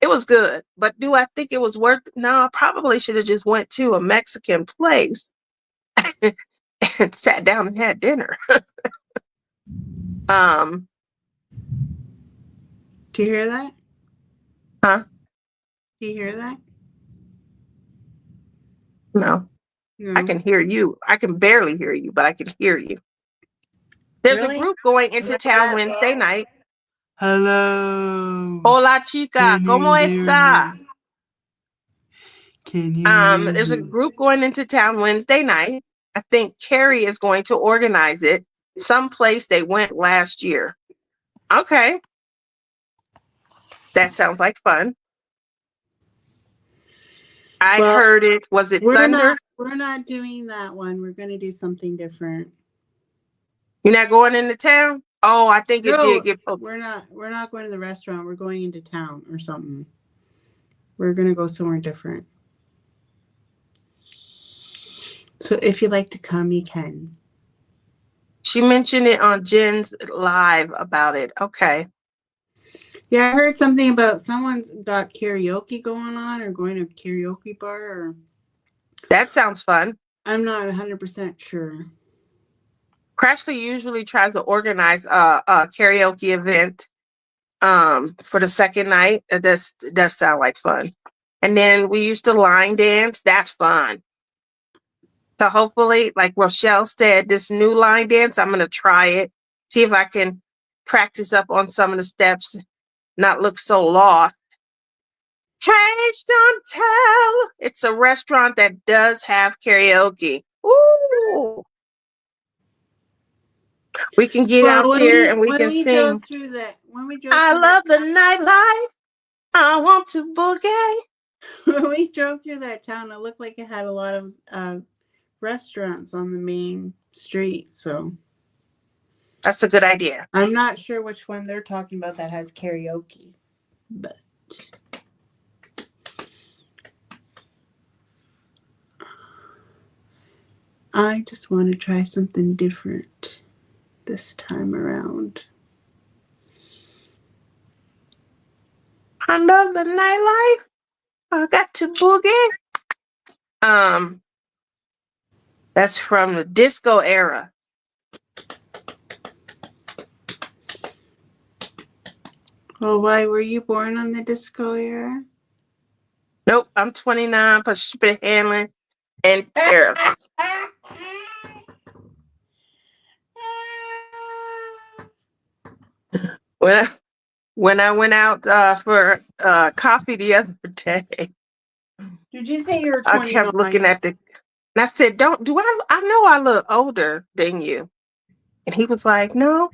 It was good, but do I think it was worth it? No, I probably should have just went to a Mexican place and sat down and had dinner. Do you hear that? Huh? Do you hear that? No. I can hear you. I can barely hear you, but I can hear you. There's a group going into town Wednesday night. Hello. Hola, chica. ¿Cómo está? Can you hear There's a me? group going into town Wednesday night. I think Carrie is going to organize it someplace they went last year. Okay. That sounds like fun. I Well, heard it. Was it Thunder? We're not doing that one. We're going to do something different. You're not going into town? Oh, I think it did get posted. We're not going to the restaurant. We're going into town or something. We're going to go somewhere different. So if you'd like to come, you can. She mentioned it on Jen's live about it. Okay. Yeah, I heard something about someone's got karaoke going on or going to a karaoke bar. Or That sounds fun. I'm not 100% sure. Crashly usually tries to organize a karaoke event for the second night. That does sound like fun. And then we used to line dance. That's fun. So hopefully, like Rochelle said, this new line dance, I'm going to try it. See if I can practice up on some of the steps, not look so lost. Hey, Chantel. It's a restaurant that does have karaoke. Ooh. We can get out there and we can sing. I love the nightlife. I want to boogie. When we drove through that town, it looked like it had a lot of restaurants on the main street. So that's a good idea. I'm not sure which one they're talking about that has karaoke, but I just want to try something different this time around. I love the nightlife. I got to boogie. That's from the disco era. Well, why were you born on the disco era? Nope, I'm 29, Pacific handling and tariffs. When I went out for coffee the other day, did you say you were 29? I kept looking at and I said, I know I look older than you. And he was like, no.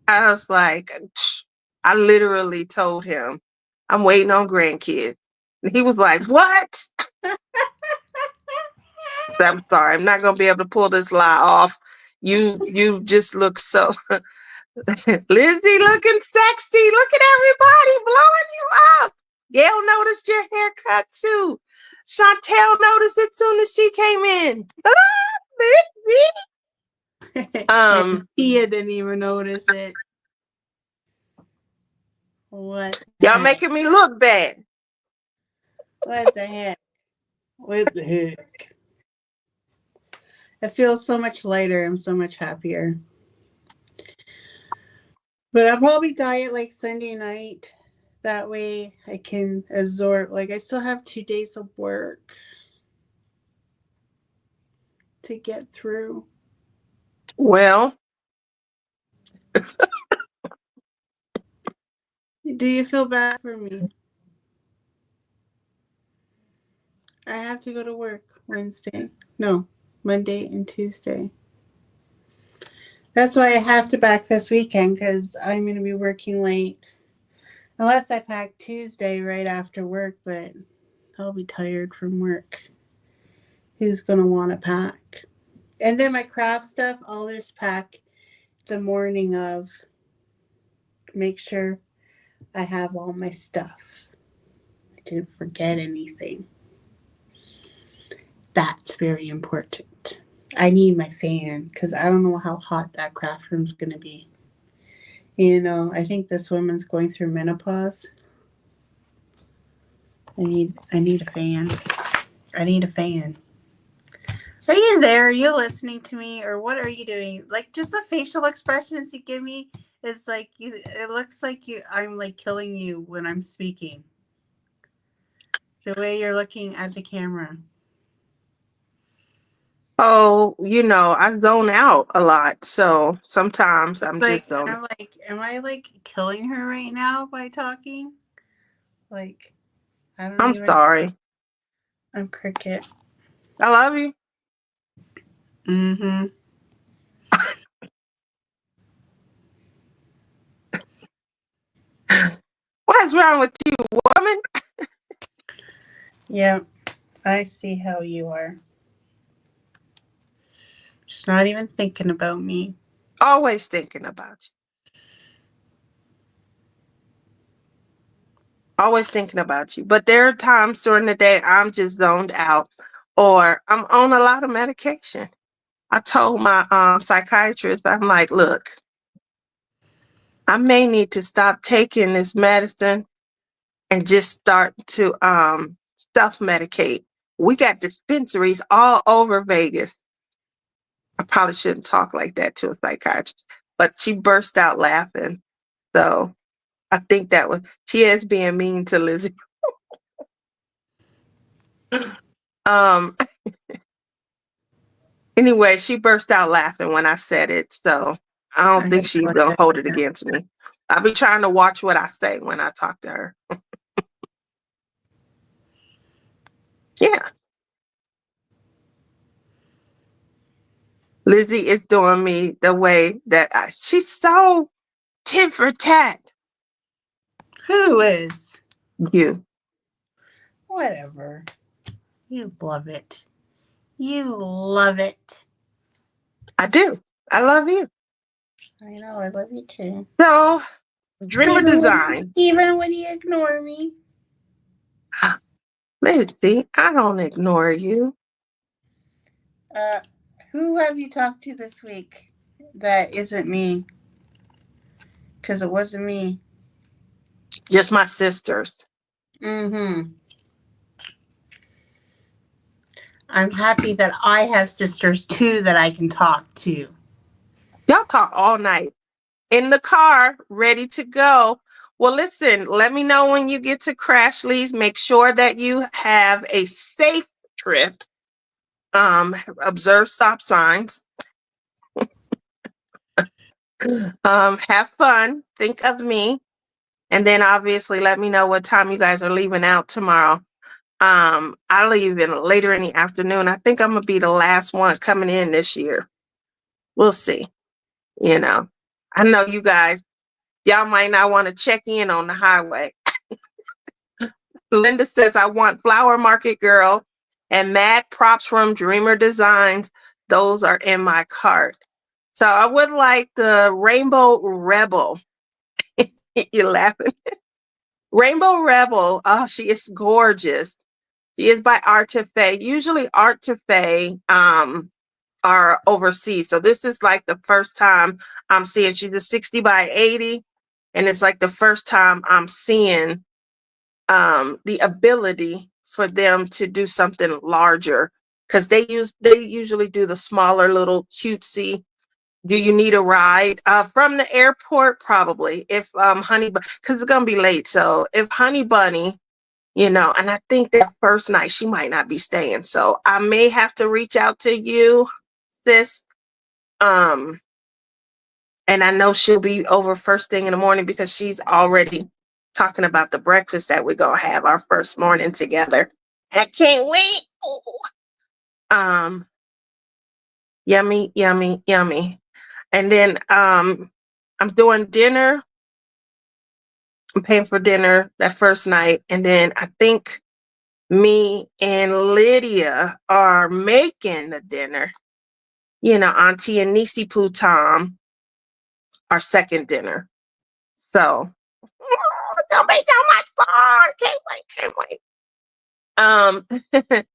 I was like, I literally told him, I'm waiting on grandkids. And he was like, what? So I'm sorry, I'm not gonna be able to pull this lie off. You just look so Lizzie looking sexy. Look at everybody blowing you up. Gail noticed your haircut too. Chantel noticed it soon as she came in. Tia didn't even notice it. What? Y'all making me look bad. What the heck? What the heck? I feel so much lighter. I'm so much happier. But I'll probably diet like Sunday night. That way I can absorb. Like I still have 2 days of work to get through. Well. Do you feel bad for me? I have to go to work Monday and Tuesday. That's why I have to pack this weekend because I'm going to be working late. Unless I pack Tuesday right after work, but I'll be tired from work. Who's going to want to pack? And then my craft stuff, I'll just pack the morning of. Make sure I have all my stuff. I didn't forget anything. That's very important. I need my fan because I don't know how hot that craft room's going to be. You know, I think this woman's going through menopause. I need a fan. I need a fan. Are you there? Are you listening to me? Or what are you doing? Like, just the facial expressions you give me is like, it looks like I'm like killing you when I'm speaking. The way you're looking at the camera. Oh, I zone out a lot. So sometimes I'm like, just zoning. I'm like, am I like killing her right now by talking? Like, I don't know. I'm sorry. I'm cricket. I love you. Mm-hmm. What's wrong with you, woman? Yep. I see how you are. She's not even thinking about me. Always thinking about you. Always thinking about you. But there are times during the day I'm just zoned out or I'm on a lot of medication. I told my psychiatrist, I'm like, look, I may need to stop taking this medicine and just start to self-medicate. We got dispensaries all over Vegas. I probably shouldn't talk like that to a psychiatrist, but she burst out laughing. So I think that was she is being mean to Lizzie. um anyway, she burst out laughing when I said it. So I don't I think have she's no gonna hold it idea. against me. I'll be trying to watch what I say when I talk to her. Yeah. Lizzie is doing me the way that she's so tit for tat. Who is? You. Whatever. You love it. You love it. I do. I love you. I know. I love you too. So, Dreamer Designs. Even when you ignore me. Lizzie, I don't ignore you. Who have you talked to this week that isn't me? Because it wasn't me. Just my sisters. Mm-hmm. I'm happy that I have sisters too that I can talk to. Y'all talk all night. In the car, ready to go. Well, listen, let me know when you get to Crashly's. Make sure that you have a safe trip. Observe stop signs. Have fun. Think of me. And then obviously let me know what time you guys are leaving out tomorrow. I leave later in the afternoon. I think I'm gonna be the last one coming in this year. We'll see. You know, I know you guys, y'all might not want to check in on the highway. Linda says, I want Flower Market Girl and Mad Props from Dreamer Designs. Those are in my cart. So I would like the Rainbow Rebel. You're laughing. Rainbow Rebel. Oh, she is gorgeous. She is by Artifact. Usually Artifact are overseas. So this is like the first time I'm seeing she's a 60 by 80. And it's like the first time I'm seeing the ability for them to do something larger. Because they usually do the smaller little cutesy. Do you need a ride? From the airport, probably. If Honey, because it's gonna be late. So if Honey Bunny, and I think that first night she might not be staying. So I may have to reach out to you, sis. And I know she'll be over first thing in the morning because she's already talking about the breakfast that we're gonna have our first morning together. I can't wait. Yummy, yummy, yummy. And then I'm doing dinner. I'm paying for dinner that first night. And then I think me and Lydia are making the dinner. Auntie and Nisi Poo Tom, our second dinner. So it's gonna be so much fun. Can't wait.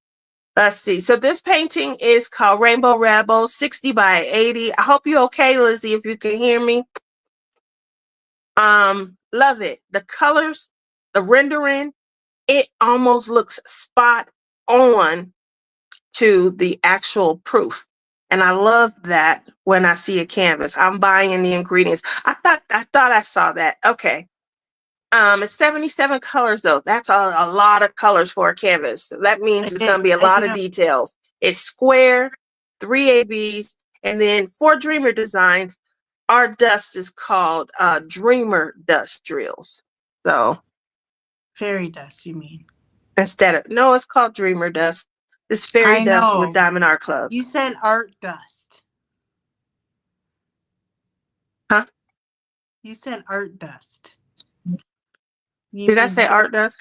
Let's see. So this painting is called Rainbow Rebel, 60 by 80. I hope you're okay, Lizzie, if you can hear me. Love it. The colors, the rendering, it almost looks spot on to the actual proof. And I love that when I see a canvas. I'm buying the ingredients. I thought I saw that. Okay. It's 77 colors though. That's a lot of colors for a canvas. So that means it's gonna be a lot of details. It's square, 3 ABs, and then for Dreamer Designs, our dust is called Dreamer Dust Drills. So Fairy dust, you mean? no, it's called Dreamer Dust. This fairy I dust know. with Diamond Art Club. You said art dust. Huh? You said art dust. You Did I mean say art dust?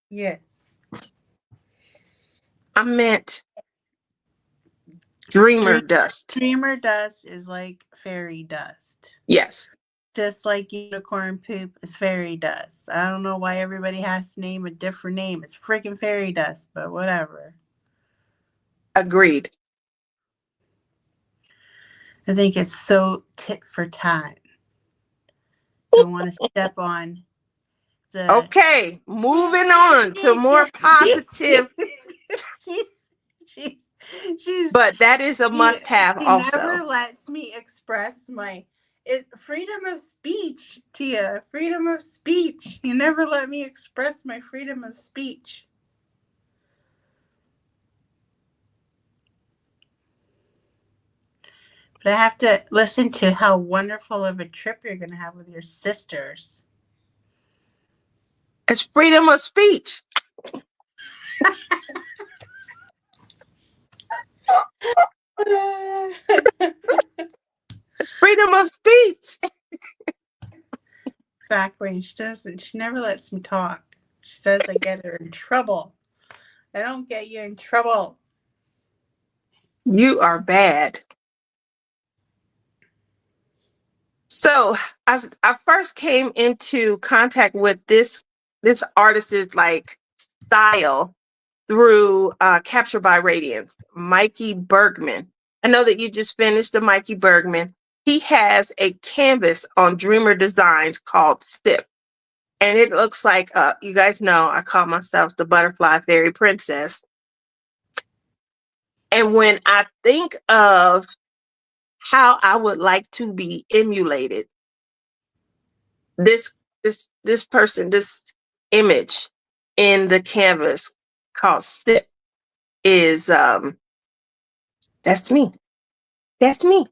Yes. I meant dreamer dust. Dreamer dust is like fairy dust. Yes. Just like unicorn poop is fairy dust. I don't know why everybody has to name a different name. It's freaking fairy dust, but whatever. Agreed. I think it's so tit for tat. Don't want to step on the. Okay, moving on to more positive. she's But that is a must-have she also. never lets me express my freedom of speech, Tia. Freedom of speech. You never let me express my freedom of speech. But I have to listen to how wonderful of a trip you're going to have with your sisters. It's freedom of speech. It's freedom of speech. Exactly. She doesn't. She never lets me talk. She says I get her in trouble. I don't get you in trouble. You are bad. So I first came into contact with this artist's like style through Capture by Radiance, Mikey Bergman. I know that you just finished the Mikey Bergman. He has a canvas on Dreamer Designs called Sip. And it looks like, you guys know, I call myself the butterfly fairy princess. And when I think of how I would like to be emulated, this person, this image in the canvas called Sip is that's me. That's me.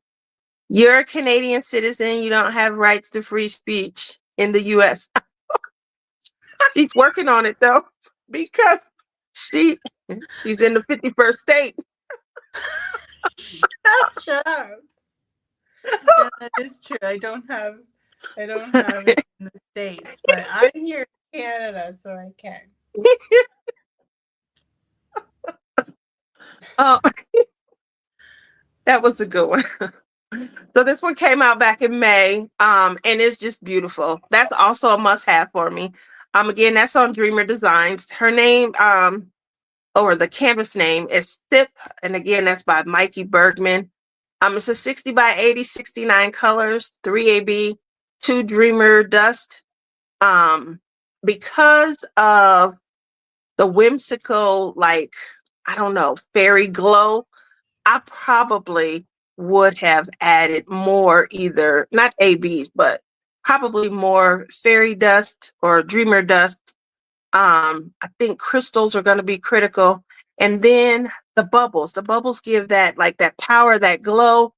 You're a Canadian citizen. You don't have rights to free speech in the US. She's working on it though, because she's in the 51st state. Shut up. Yeah, that is true. I don't have it in the States, but I'm here in Canada, so I can. Oh, that was a good one. So this one came out back in May, and it's just beautiful. That's also a must-have for me. Again, that's on Dreamer Designs. Her name, or the canvas name is Sip, and again, that's by Mikey Bergman. It's a 60 by 80, 69 colors, 3 AB, 2 Dreamer Dust. Because of the whimsical, like, I don't know, fairy glow, I probably would have added more, either not ABs, but probably more fairy dust or dreamer dust. I think crystals are going to be critical. And then the bubbles give that, like, that power, that glow.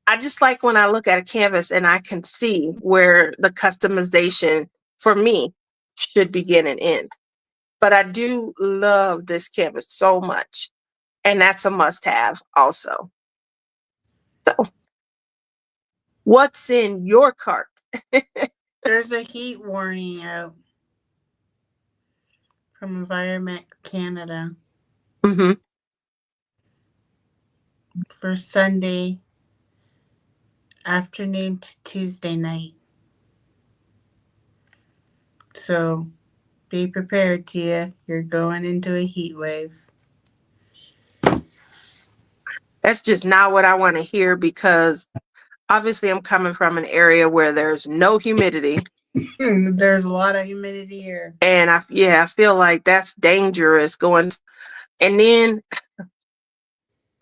I just like when I look at a canvas and I can see where the customization for me should begin and end. But I do love this canvas so much. And that's a must-have also. So, what's in your cart? There's a heat warning out from Environment Canada for Sunday afternoon to Tuesday night. So be prepared, Tia. You're going into a heat wave. That's just not what I want to hear, because obviously I'm coming from an area where there's no humidity. There's a lot of humidity here. And I feel like that's dangerous going. And then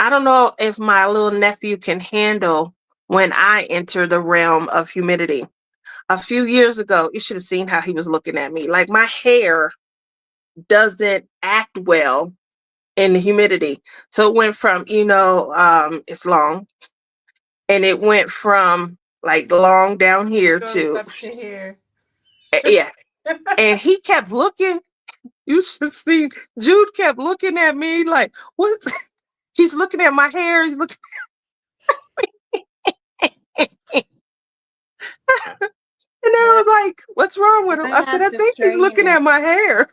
I don't know if my little nephew can handle when I enter the realm of humidity. A few years ago, you should have seen how he was looking at me. Like, my hair doesn't act well in the humidity. So it went from, it's long, and it went from like long down here Goes to up to here. yeah. And he kept looking, You should see. Jude kept looking at me like, what? He's looking at my hair. He's looking. And I Yeah, was like, what's wrong with him? might I said, have I to think he's straighten looking it. at my hair.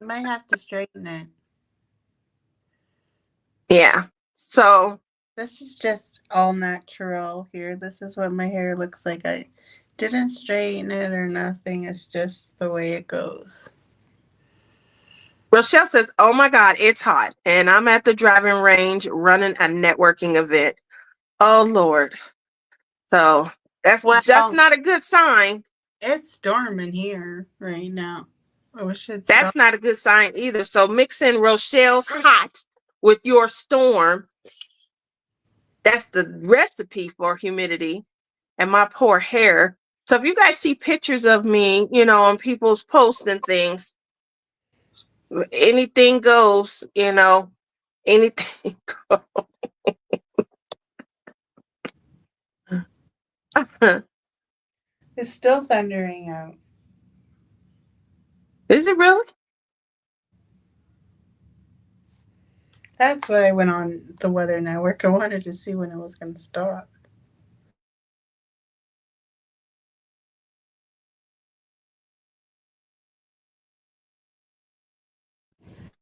Might have to straighten it. Yeah. So This is just all natural here. This is what my hair looks like. I didn't straighten it or nothing. It's just the way it goes. Rochelle says, oh my God, it's hot. And I'm at the driving range running a networking event. Oh Lord. So that's just Well, not a good sign. it's storming here right now. I wish it'd stop. That's not a good sign either. So mix in Rochelle's hot with your storm. That's the recipe for humidity and my poor hair. So if you guys see pictures of me, on people's posts and things, anything goes, anything goes. It's still thundering out. Is it really? That's why I went on the Weather Network. I wanted to see when it was going to stop.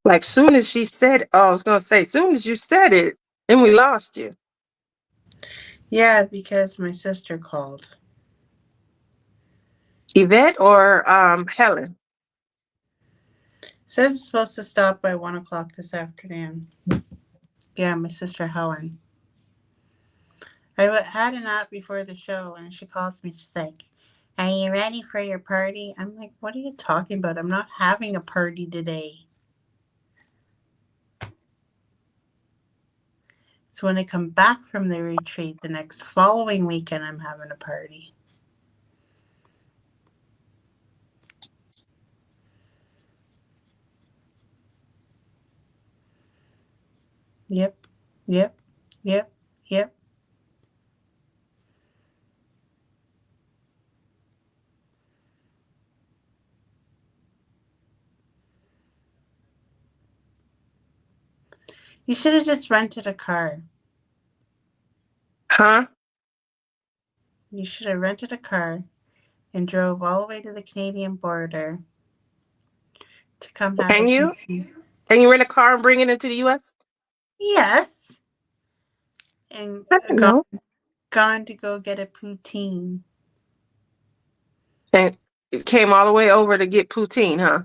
Like soon as she said, oh, I was gonna say, soon as you said it, then we lost you. Yeah, because my sister called. Yvette or Helen? Says it's supposed to stop by 1 o'clock this afternoon. Yeah, my sister Helen. I had a nap before the show, and she calls me. She's like, "Are you ready for your party?" I'm like, "What are you talking about? I'm not having a party today." So when I come back from the retreat the next following weekend, I'm having a party. Yep, yep, yep, yep. You should have just rented a car. Huh? You should have rented a car and drove all the way to the Canadian border to come have a Can you? poutine. Can you rent a car and bring it into the US? Yes. And I don't know. gone to go get a poutine. And it came all the way over to get poutine, huh?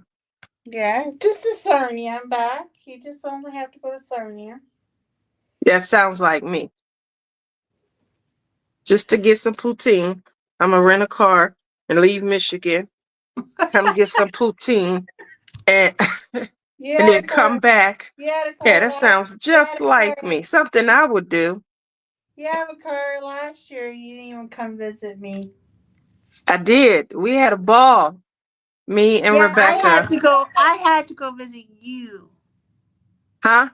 Yeah, just to Sarnia and back. You just only have to go to Sarnia. That sounds like me. Just to get some poutine, I'm gonna rent a car and leave Michigan, come get some poutine, and You and had then a come car. back. You had a Yeah, car. that sounds You had just a car. like me. Something I would do. You have a car last year. You didn't even come visit me. I did. We had a ball. Me and Yeah, I had Rebecca. to go. I had to go visit you. Huh?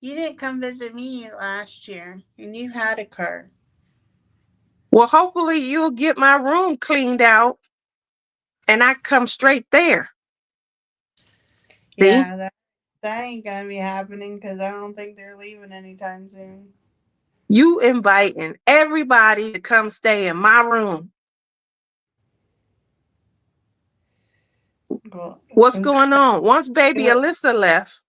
You didn't come visit me last year, and you had a car. Well, hopefully you'll get my room cleaned out and I come straight there. See? Yeah, that ain't gonna be happening because I don't think they're leaving anytime soon. You inviting everybody to come stay in my room. Well, What's going on? Once baby Alyssa left,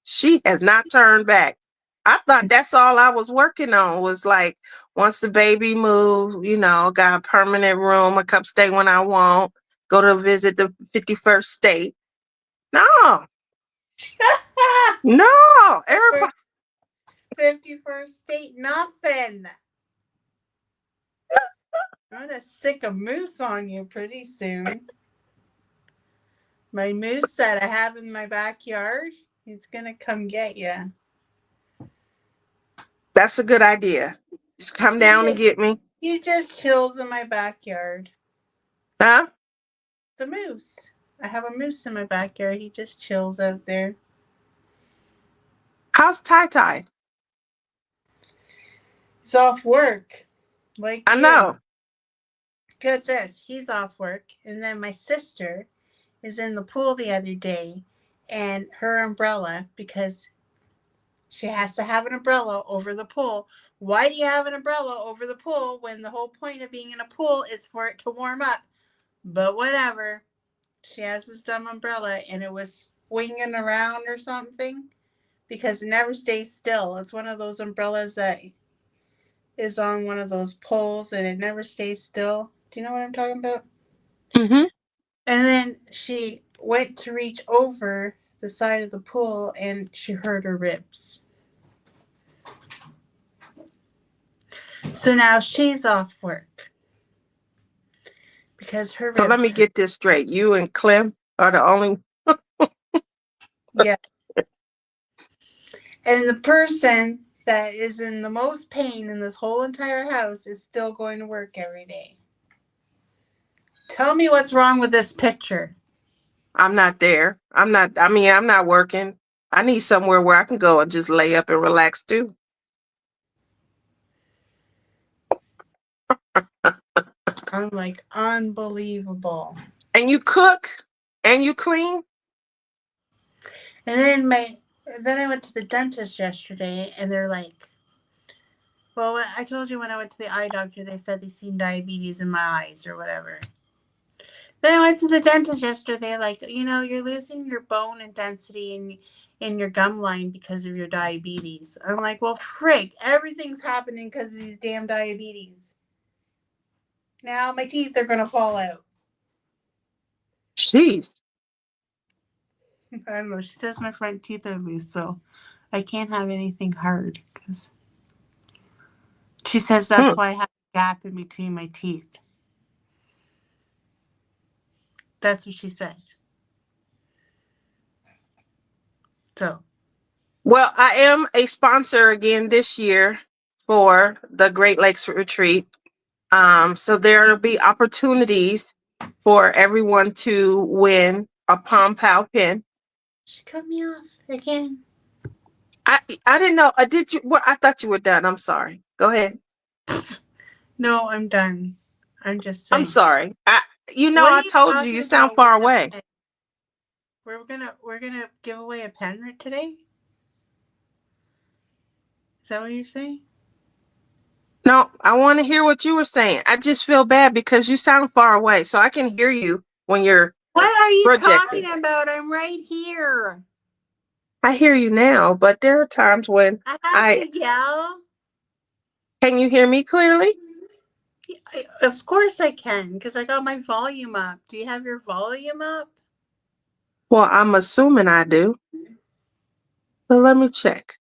she has not turned back. I thought that's all I was working on was like once the baby moved, got a permanent room, I come stay when I want, go to visit the 51st state. No, no, everybody. 51st state, nothing. I'm gonna sick a moose on you pretty soon. My moose that I have in my backyard, he's gonna come get you. That's a good idea. Just come down and get me. He just chills in my backyard. Huh? The moose. I have a moose in my backyard. He just chills out there. How's Tai Tai? He's off work. Like I you. know. Get this. He's off work. And then my sister is in the pool the other day, and her umbrella, because she has to have an umbrella over the pool. Why do you have an umbrella over the pool when the whole point of being in a pool is for it to warm up? But whatever. She has this dumb umbrella, and it was swinging around or something because it never stays still. It's one of those umbrellas that is on one of those poles and it never stays still. Do you know what I'm talking about? Mm-hmm. And then she went to reach over the side of the pool and she hurt her ribs. So now she's off work because her ribs So let me hurt. get this straight. You and Clem are the only. Yeah. And the person that is in the most pain in this whole entire house is still going to work every day. Tell me what's wrong with this picture. I'm not there. I'm not working. I need somewhere where I can go and just lay up and relax too. I'm like, unbelievable. And you cook and you clean. And then I went to the dentist yesterday, and they're like, well, I told you when I went to the eye doctor, they said they seen diabetes in my eyes or whatever. Then I went to the dentist yesterday, like, you're losing your bone and density in your gum line because of your diabetes. I'm like, well, frig, everything's happening because of these damn diabetes. Now my teeth are going to fall out. Jeez. I don't know. She says my front teeth are loose, so I can't have anything hard. Cause she says that's why I have a gap in between my teeth. That's what she said. So. Well, I am a sponsor again this year for the Great Lakes Retreat. So there will be opportunities for everyone to win a Palm Pow pin. She cut me off again. I didn't know. Did you? Well, I thought you were done. I'm sorry. Go ahead. No, I'm done. I'm just saying. I'm sorry. What are I you told you. talking You sound about far with the away. pen? We're gonna give away a pen today. Is that what you're saying? No, I want to hear what you were saying. I just feel bad because you sound far away, so I can hear you when you're What are you projecting. talking about? I'm right here. I hear you now, but there are times when I have to yell. Can you hear me clearly? Of course I can, because I got my volume up. Do you have your volume up? Well, I'm assuming I do. But let me check.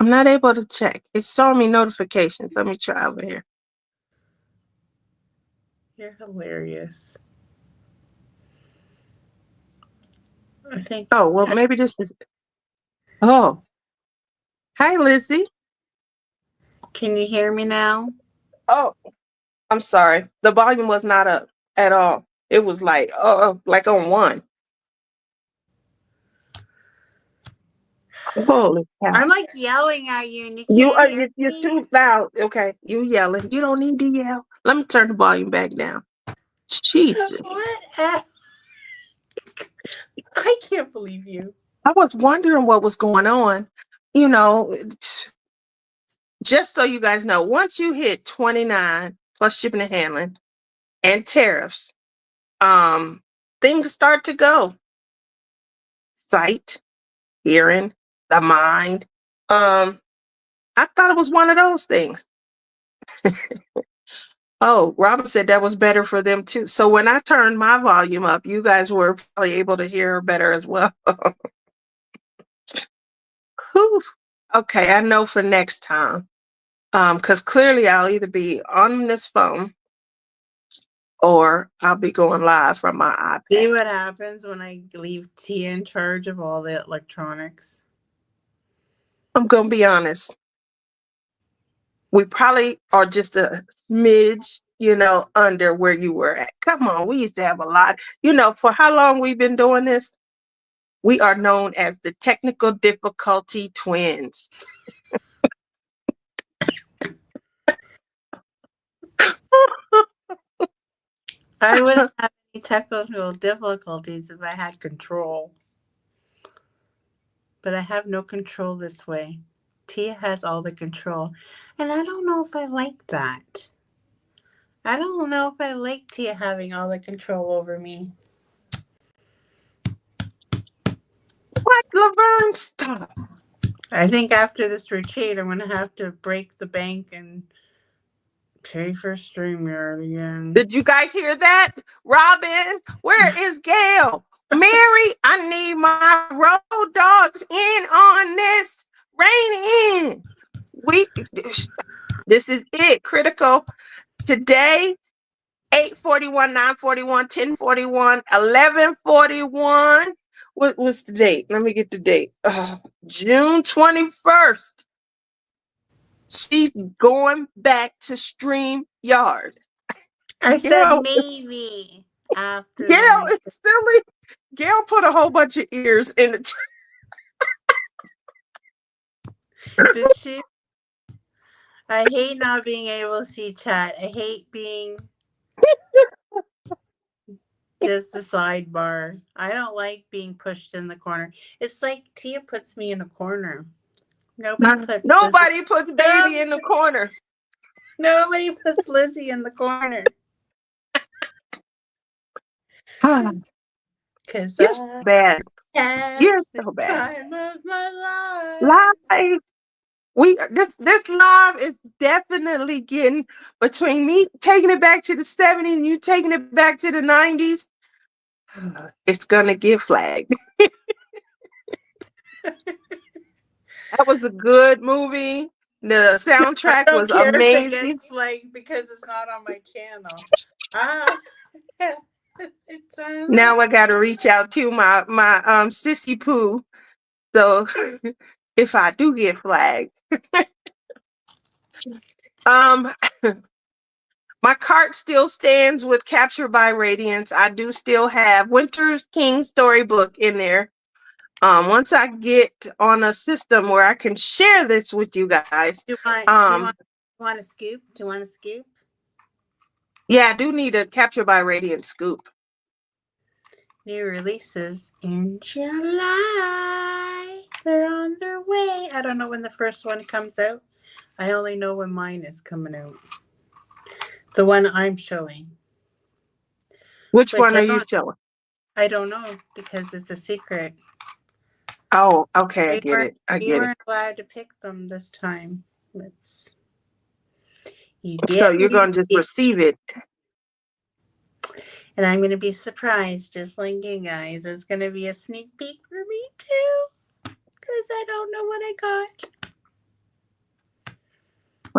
I'm not able to check. It's showing me notifications. Let me try over here. You're hilarious. I think. Oh, well, maybe this is. Oh. Hi, Lizzie. Can you hear me now? Oh, I'm sorry. The volume was not up at all. It was like on one. Holy cow. I'm like yelling at you and you can't hear You're me. too loud. Okay, you yelling. You don't need to yell. Let me turn the volume back down. Jesus. What? I can't believe you. I was wondering what was going on. You know, just so you guys know, once you hit 29 plus shipping and handling and tariffs, things start to go. Sight, hearing, the mind. I thought it was one of those things. Oh, Robin said that was better for them too. So when I turned my volume up, you guys were probably able to hear better as well. Whew. Okay, I know for next time. Because clearly I'll either be on this phone or I'll be going live from my iPad. See what happens when I leave Tia in charge of all the electronics? I'm going to be honest. We probably are just a smidge, under where you were at. Come on, we used to have a lot. For how long we've been doing this, we are known as the technical difficulty twins. I wouldn't have any technical difficulties if I had control. But I have no control this way. Tia has all the control. And I don't know if I like that. I don't know if I like Tia having all the control over me. What, Laverne? Stop. I think after this retreat, I'm going to have to break the bank and pay for StreamYard again. Did you guys hear that? Robin, where is Gail? Mary, I need my road dogs in on this. Rein in. This is it. Critical. Today, 8:41, 9:41, 10:41, 11:41. What was the date? Let me get the date. June 21st. She's going back to StreamYard. I said maybe after Gail the is silly. Gail put a whole bunch of ears in the chat. Did she? I hate not being able to see chat. I hate being just a sidebar. I don't like being pushed in the corner. It's like Tia puts me in a corner. Nobody puts Baby in the corner. Nobody puts Lizzie in the corner. Because You're so bad. You're so bad. Time of my life. This live is definitely getting between me taking it back to the 70s and you taking it back to the 90s. It's gonna get flagged. That was a good movie. The soundtrack was amazing. If it gets flagged because it's not on my channel. Now I got to reach out to my sissy poo. So if I do get flagged, my cart still stands with Captured by Radiance. I do still have Winter's King storybook in there. Once I get on a system where I can share this with you guys. Do you want a scoop? Do you want a scoop? Yeah, I do need a Captured by Radiance scoop. New releases in July. They're on their way. I don't know when the first one comes out. I only know when mine is coming out. The one I'm showing. Which one are you showing? I don't know because it's a secret. Oh, okay, I get it. You weren't allowed to pick them this time. So you're going to just receive it. And I'm going to be surprised, just like you guys. It's going to be a sneak peek for me, too. Because I don't know what I got.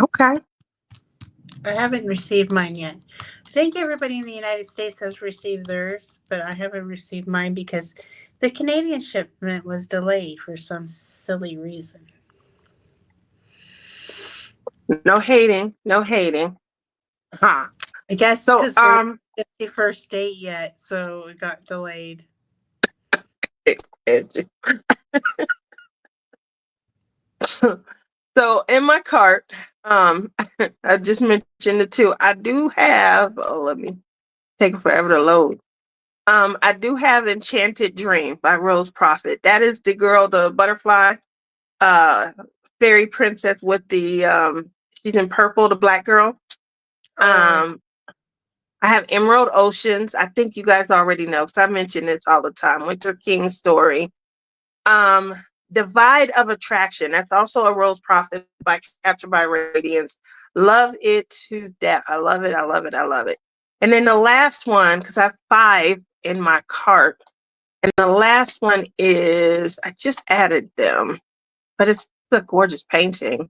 Okay. I haven't received mine yet. I think everybody in the United States has received theirs, but I haven't received mine because the Canadian shipment was delayed for some silly reason. No hating. No hating. Huh. I guess so, because we're 51st date yet, so it got delayed. So in my cart, I just mentioned the two. I do have, let me take forever to load. I do have Enchanted Dream by Rose Prophet. That is the girl, the butterfly, fairy princess with the, she's in purple, the black girl. I have Emerald Oceans. I think you guys already know because I mention this all the time. Winter King story. Divide of Attraction. That's also a Rose Prophet by Captured by Radiance. Love it to death. I love it. I love it. I love it. And then the last one, because I have 5 in my cart. And the last one is, I just added them, but it's a gorgeous painting.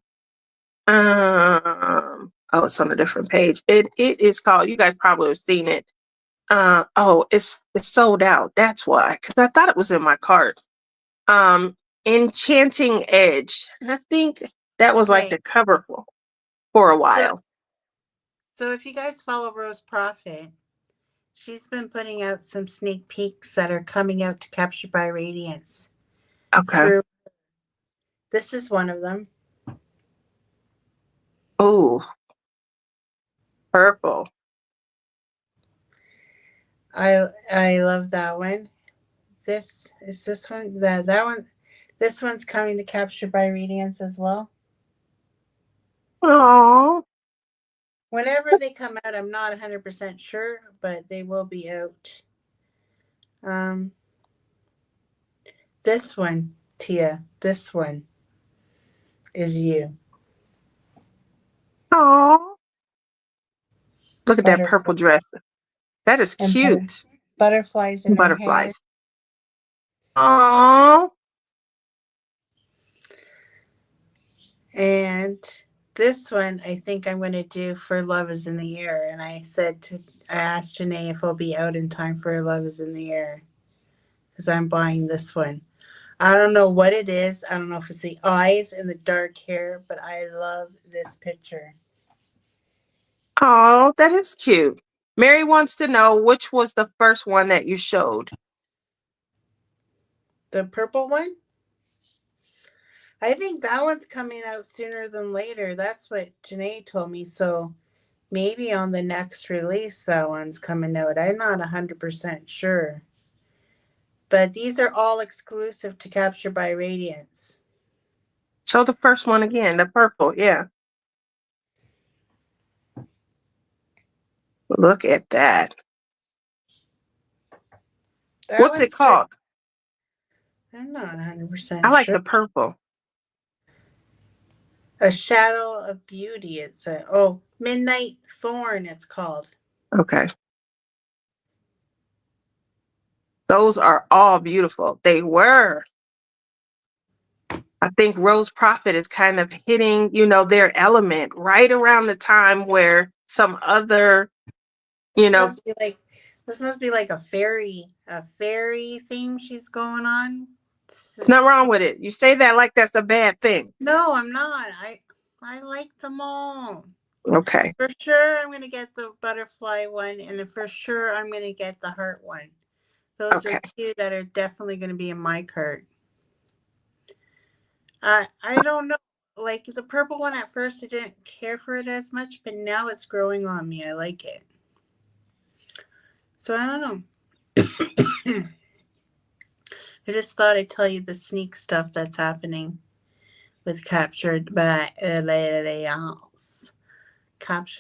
Oh, it's on a different page. It is called, you guys probably have seen it. It's sold out. That's why, because I thought it was in my cart. Enchanting Edge. I think that was like the cover for a while. So if you guys follow Rose Prophet, she's been putting out some sneak peeks that are coming out to Captured by Radiance. Okay. This is one of them. Oh, purple. I love that one. This is this one. That one. This one's coming to Capture by Radiance as well. Oh, Whenever they come out, I'm not 100% sure, but they will be out. This one, Tia, this one is you. oh. Look at that Butterfly purple dress. That is and cute. butterflies in her hair. Butterflies. Oh, And this one, I think I'm going to do for Love is in the Air. And I asked Janae if it'll be out in time for Love is in the Air. Because I'm buying this one. I don't know what it is. I don't know if it's the eyes and the dark hair, but I love this picture. oh, that is cute. Mary wants to know which was the first one that you showed. The purple one? I think that one's coming out sooner than later. That's what Janae told me. So maybe on the next release, that one's coming out. I'm not 100% sure. But these are all exclusive to Capture by Radiance. Show the first one again, the purple, yeah. Look at that. What's it called? I'm not 100% I like sure. the purple. A Shadow of Beauty. It's Midnight Thorn, it's called. Okay. Those are all beautiful. They were. I think Rose Prophet is kind of hitting, their element right around the time where some other, This must be like a fairy theme she's going on. there's nothing wrong with it. You say that like that's a bad thing. No, I'm not. I like them all. Okay. For sure, I'm gonna get the butterfly one, and for sure, I'm gonna get the heart one. Those Okay. are two that are definitely gonna be in my cart. I don't know. Like the purple one at first, I didn't care for it as much, but now it's growing on me. I like it. So I don't know. I just thought I'd tell you the sneak stuff that's happening with Captured by Radiance.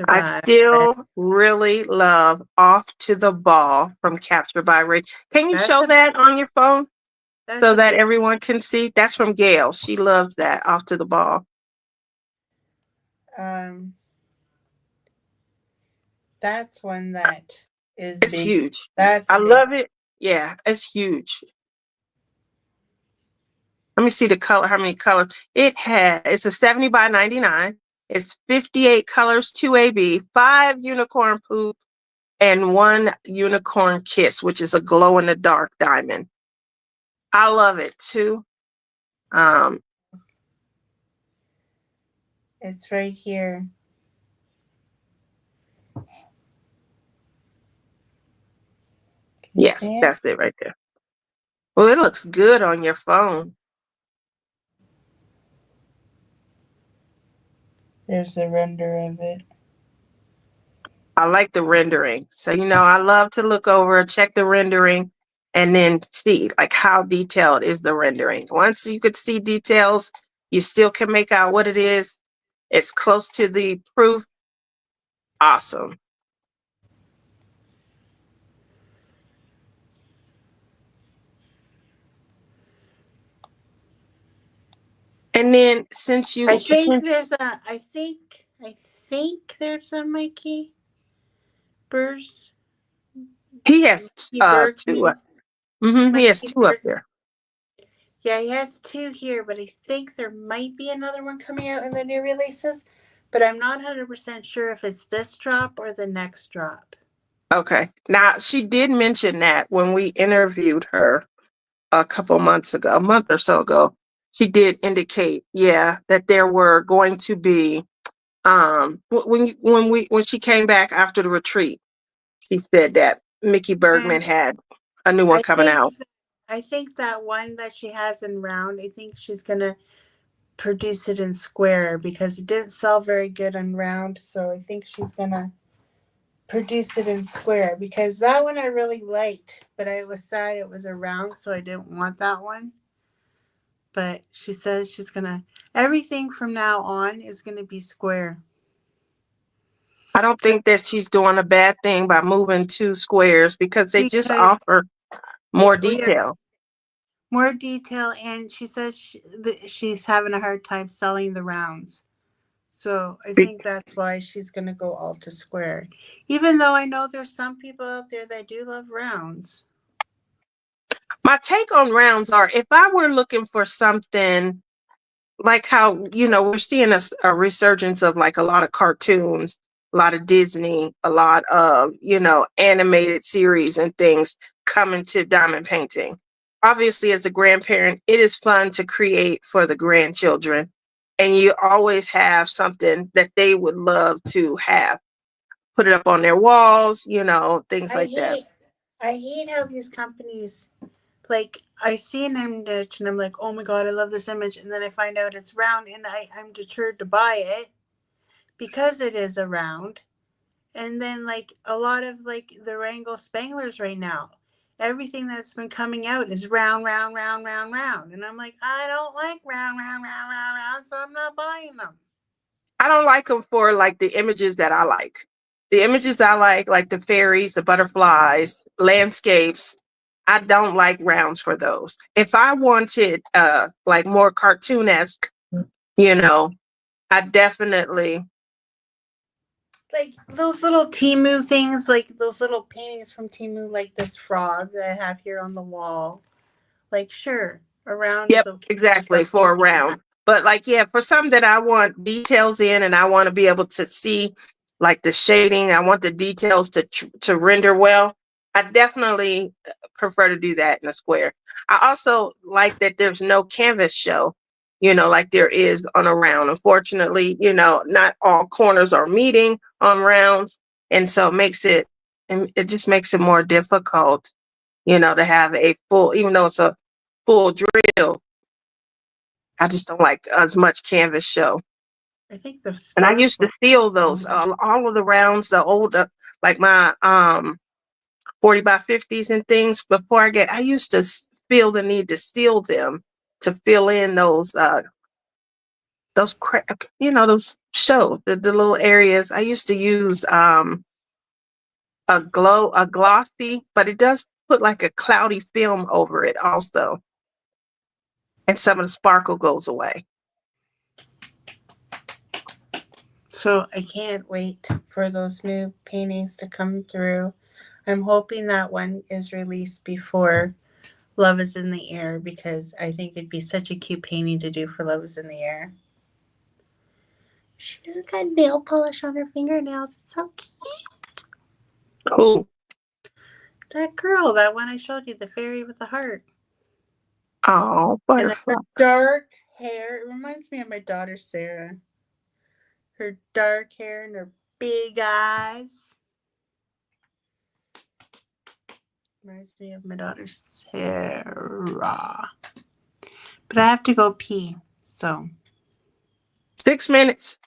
I still really love Off to the Ball from Capture by Ray. Can you show that on your phone so that everyone can see? That's from Gail. She loves that, Off to the Ball. That's one that is It's big. huge. I love it. Yeah, it's huge. Let me see the color, how many colors. It's a 70 by 99. It's 58 colors, 2 AB, 5 unicorn poop, and 1 unicorn kiss, which is a glow in the dark diamond. I love it too. It's right here. Yes, that's it right there. Well, it looks good on your phone. There's the render of it. I like the rendering. So, I love to look over, check the rendering, and then see like how detailed is the rendering. Once you could see details, you still can make out what it is. It's close to the proof. Awesome. And then I think there's a Mikey Burrs. He has two. He has 2 up there. Yeah, he has 2 here, but I think there might be another one coming out in the new releases. But I'm not 100% sure if it's this drop or the next drop. Okay. Now, she did mention that when we interviewed her a month or so ago, she did indicate, that there were going to be, when she came back after the retreat, she said that Mickey Bergman had a new one coming out. I think that one that she has in round, I think she's going to produce it in square because it didn't sell very good in round. So I think she's going to produce it in square, because that one I really liked, but I was sad it was a round, so I didn't want that one. But she says she's gonna, everything from now on is gonna be square. I don't think that she's doing a bad thing by moving to squares because they just Because offer more detail. more detail, and she says she's having a hard time selling the rounds. So I Be- think that's why she's going to go all to square. Even though I know there's some people out there that do love rounds. My take on rounds are, if I were looking for something like how, we're seeing a resurgence of like a lot of cartoons, a lot of Disney, a lot of, animated series and things coming to diamond painting. Obviously, as a grandparent, it is fun to create for the grandchildren. And you always have something that they would love to have. Put it up on their walls, things like that. I hate how these companies, like, I see an image and I'm like, oh my God, I love this image. And then I find out it's round, and I'm deterred to buy it because it is a round. And then, like, a lot of, like, the Wrangle Spanglers right now, everything that's been coming out is round, round, round, round, round. And I'm like, I don't like round, round, round, round, round, so I'm not buying them. I don't like them for like the images that I like. The images I like the fairies, the butterflies, landscapes. I don't like rounds for those. If I wanted like more cartoonesque, I definitely. Like those little Timu things, like those little paintings from Timu, like this frog that I have here on the wall. Like, sure, a round is Yep, okay for exactly, something for a like round. that. But like, yeah, for some that I want details in and I want to be able to see like the shading, I want the details to render well. I definitely prefer to do that in a square. I also like that there's no canvas show, like there is on a round. Unfortunately, not all corners are meeting on rounds. And so it just makes it more difficult, to have a full, even though it's a full drill. I just don't like as much canvas show. I think the And I sports used to one. steal those, all of the rounds, the old, like my 40 by 50s and things. I used to feel the need to steal them to fill in those show, the little areas. I used to use a glossy, but it does put like a cloudy film over it also. And some of the sparkle goes away. So I can't wait for those new paintings to come through. I'm hoping that one is released before Love is in the Air, because I think it'd be such a cute painting to do for Love is in the Air. She's got nail polish on her fingernails. It's so cute. Cool. That girl, that one I showed you, the fairy with the heart. Oh, And then butterfly. her dark hair. It reminds me of my daughter Sarah. Her dark hair and her big eyes. Reminds me of my daughter Sarah. But I have to go pee. So, 6 minutes.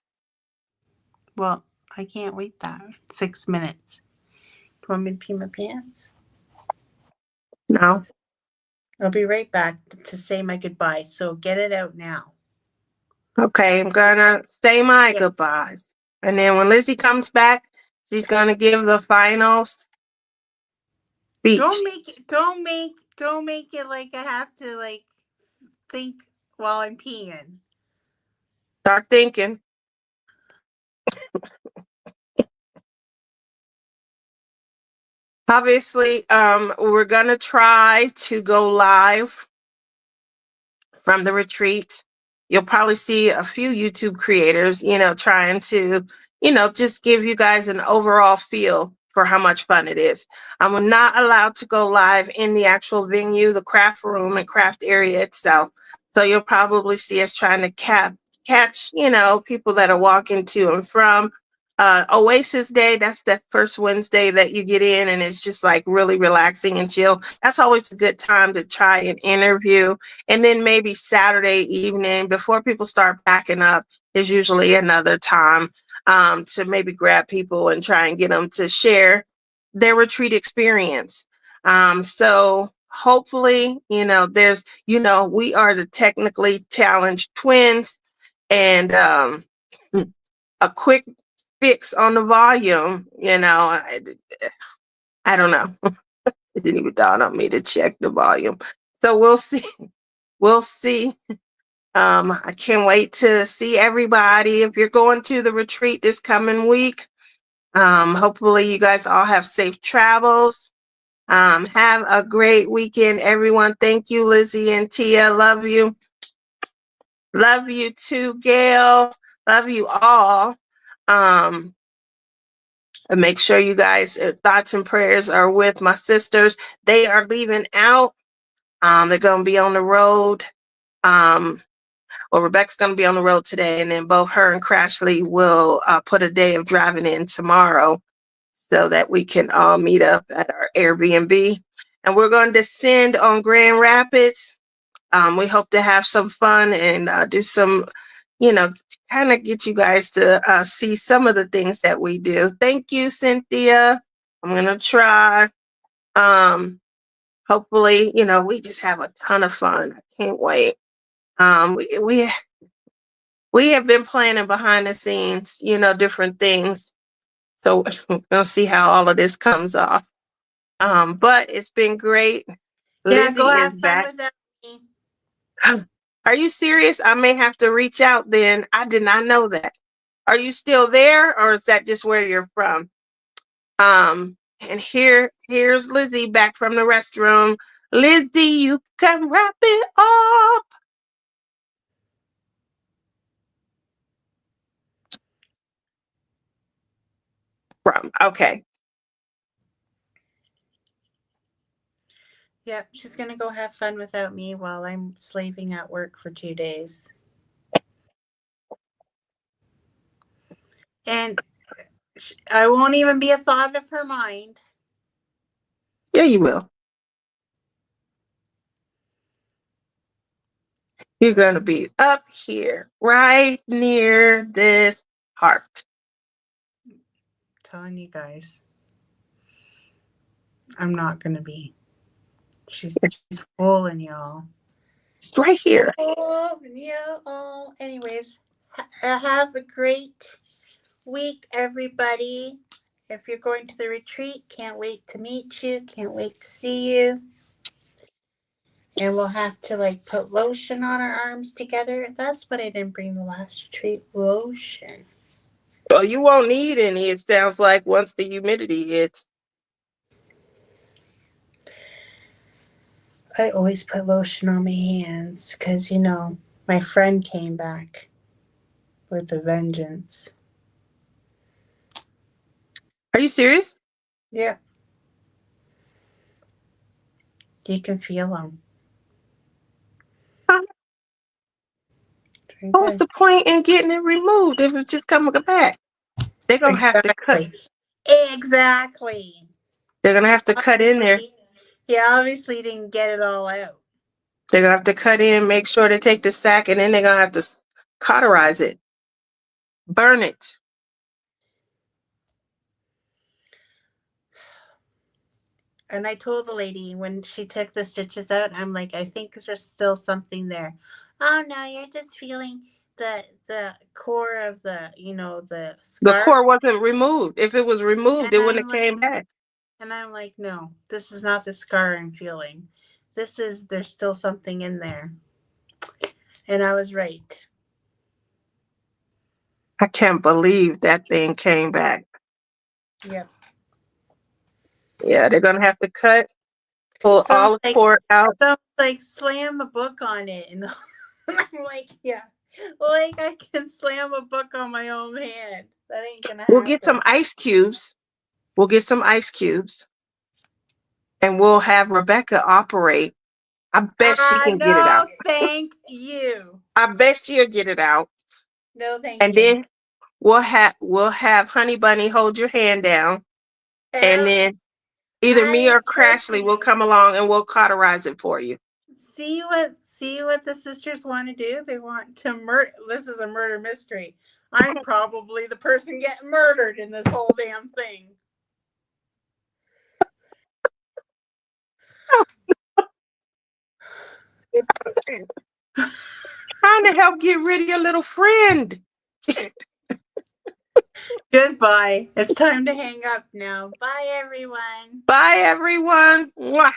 well, I can't wait that 6 minutes. Do you want me to pee my pants? No. I'll be right back to say my goodbye. So get it out now. Okay, I'm gonna say my Yeah. goodbyes. And then when Lizzie comes back, she's gonna give the final speech. Don't make it like I have to like think while I'm peeing. Start thinking. Obviously, we're gonna try to go live from the retreat. You'll probably see a few YouTube creators, trying to, just give you guys an overall feel for how much fun it is. I'm not allowed to go live in the actual venue, the craft room and craft area itself. So you'll probably see us trying to catch, people that are walking to and from. Oasis Day, that's the first Wednesday that you get in, and it's just like really relaxing and chill. That's always a good time to try an interview. And then maybe Saturday evening before people start packing up is usually another time to maybe grab people and try and get them to share their retreat experience. So hopefully, there's, we are the technically challenged twins, and a quick fix on the volume, I don't know. It didn't even dawn on me to check the volume. So we'll see. We'll see. I can't wait to see everybody. If you're going to the retreat this coming week, hopefully you guys all have safe travels. Have a great weekend, everyone. Thank you, Lizzie and Tia. Love you. Love you too, Gail. Love you all. And make sure you guys, thoughts and prayers are with my sisters. They are leaving out. They're going to be on the road. Well, Rebecca's going to be on the road today, and then both her and Crashly will put a day of driving in tomorrow so that we can all meet up at our Airbnb. And we're going to descend on Grand Rapids. We hope to have some fun and do some, kind of get you guys to see some of the things that we do. Thank you, Cynthia. I'm going to try. Hopefully, we just have a ton of fun. I can't wait. We have been planning behind the scenes, different things. So we're going to see how all of this comes off. But it's been great. Yeah, Lizzie go is have fun back. with that. Are you serious? I may have to reach out then. I did not know that. Are you still there, or is that just where you're from? And here's Lizzie back from the restroom. Lizzie, you can wrap it up. Okay. Yep, she's going to go have fun without me while I'm slaving at work for 2 days. And I won't even be a thought of her mind. Yeah, you will. You're going to be up here, right near this heart. I'm telling you guys, I'm not going to be. She's fooling y'all. It's right here. Fooling y'all. Anyways, have a great week, everybody. If you're going to the retreat, can't wait to meet you. Can't wait to see you. And we'll have to put lotion on our arms together. That's what I didn't bring the last retreat. Lotion. Well, you won't need any, it sounds like, once the humidity hits. I always put lotion on my hands because, my friend came back with a vengeance. Are you serious? Yeah. You can feel them. What was the point in getting it removed if it's just coming back? They're going to have to cut. Exactly. They're going to have to cut in there. He obviously didn't get it all out. They're going to have to cut in, make sure they take the sack, and then they're going to have to cauterize it. Burn it. And I told the lady when she took the stitches out, I'm like, I think there's still something there. Oh, no, you're just feeling the core of the scar. The core wasn't removed. If it was removed, it wouldn't have came back. And I'm like, no, this is not the scar I'm feeling. There's still something in there. And I was right. I can't believe that thing came back. Yep. Yeah, they're going to have to cut, pull all the core out. So slam a book on it. And I'm like, yeah. I can slam a book on my own hand. That ain't going to happen. We'll get some ice cubes. And we'll have Rebecca operate. I bet she can get it out. Thank you. I bet she'll get it out. No, thank you. And then we'll have Honey Bunny hold your hand down. And then either me or Crashly will come along and we'll cauterize it for you. See what the sisters want to do? They want to murder. This is a murder mystery. I'm probably the person getting murdered in this whole damn thing. Trying to help get rid of your little friend. Goodbye. It's time to hang up now. Bye, everyone. Bye, everyone. Mwah.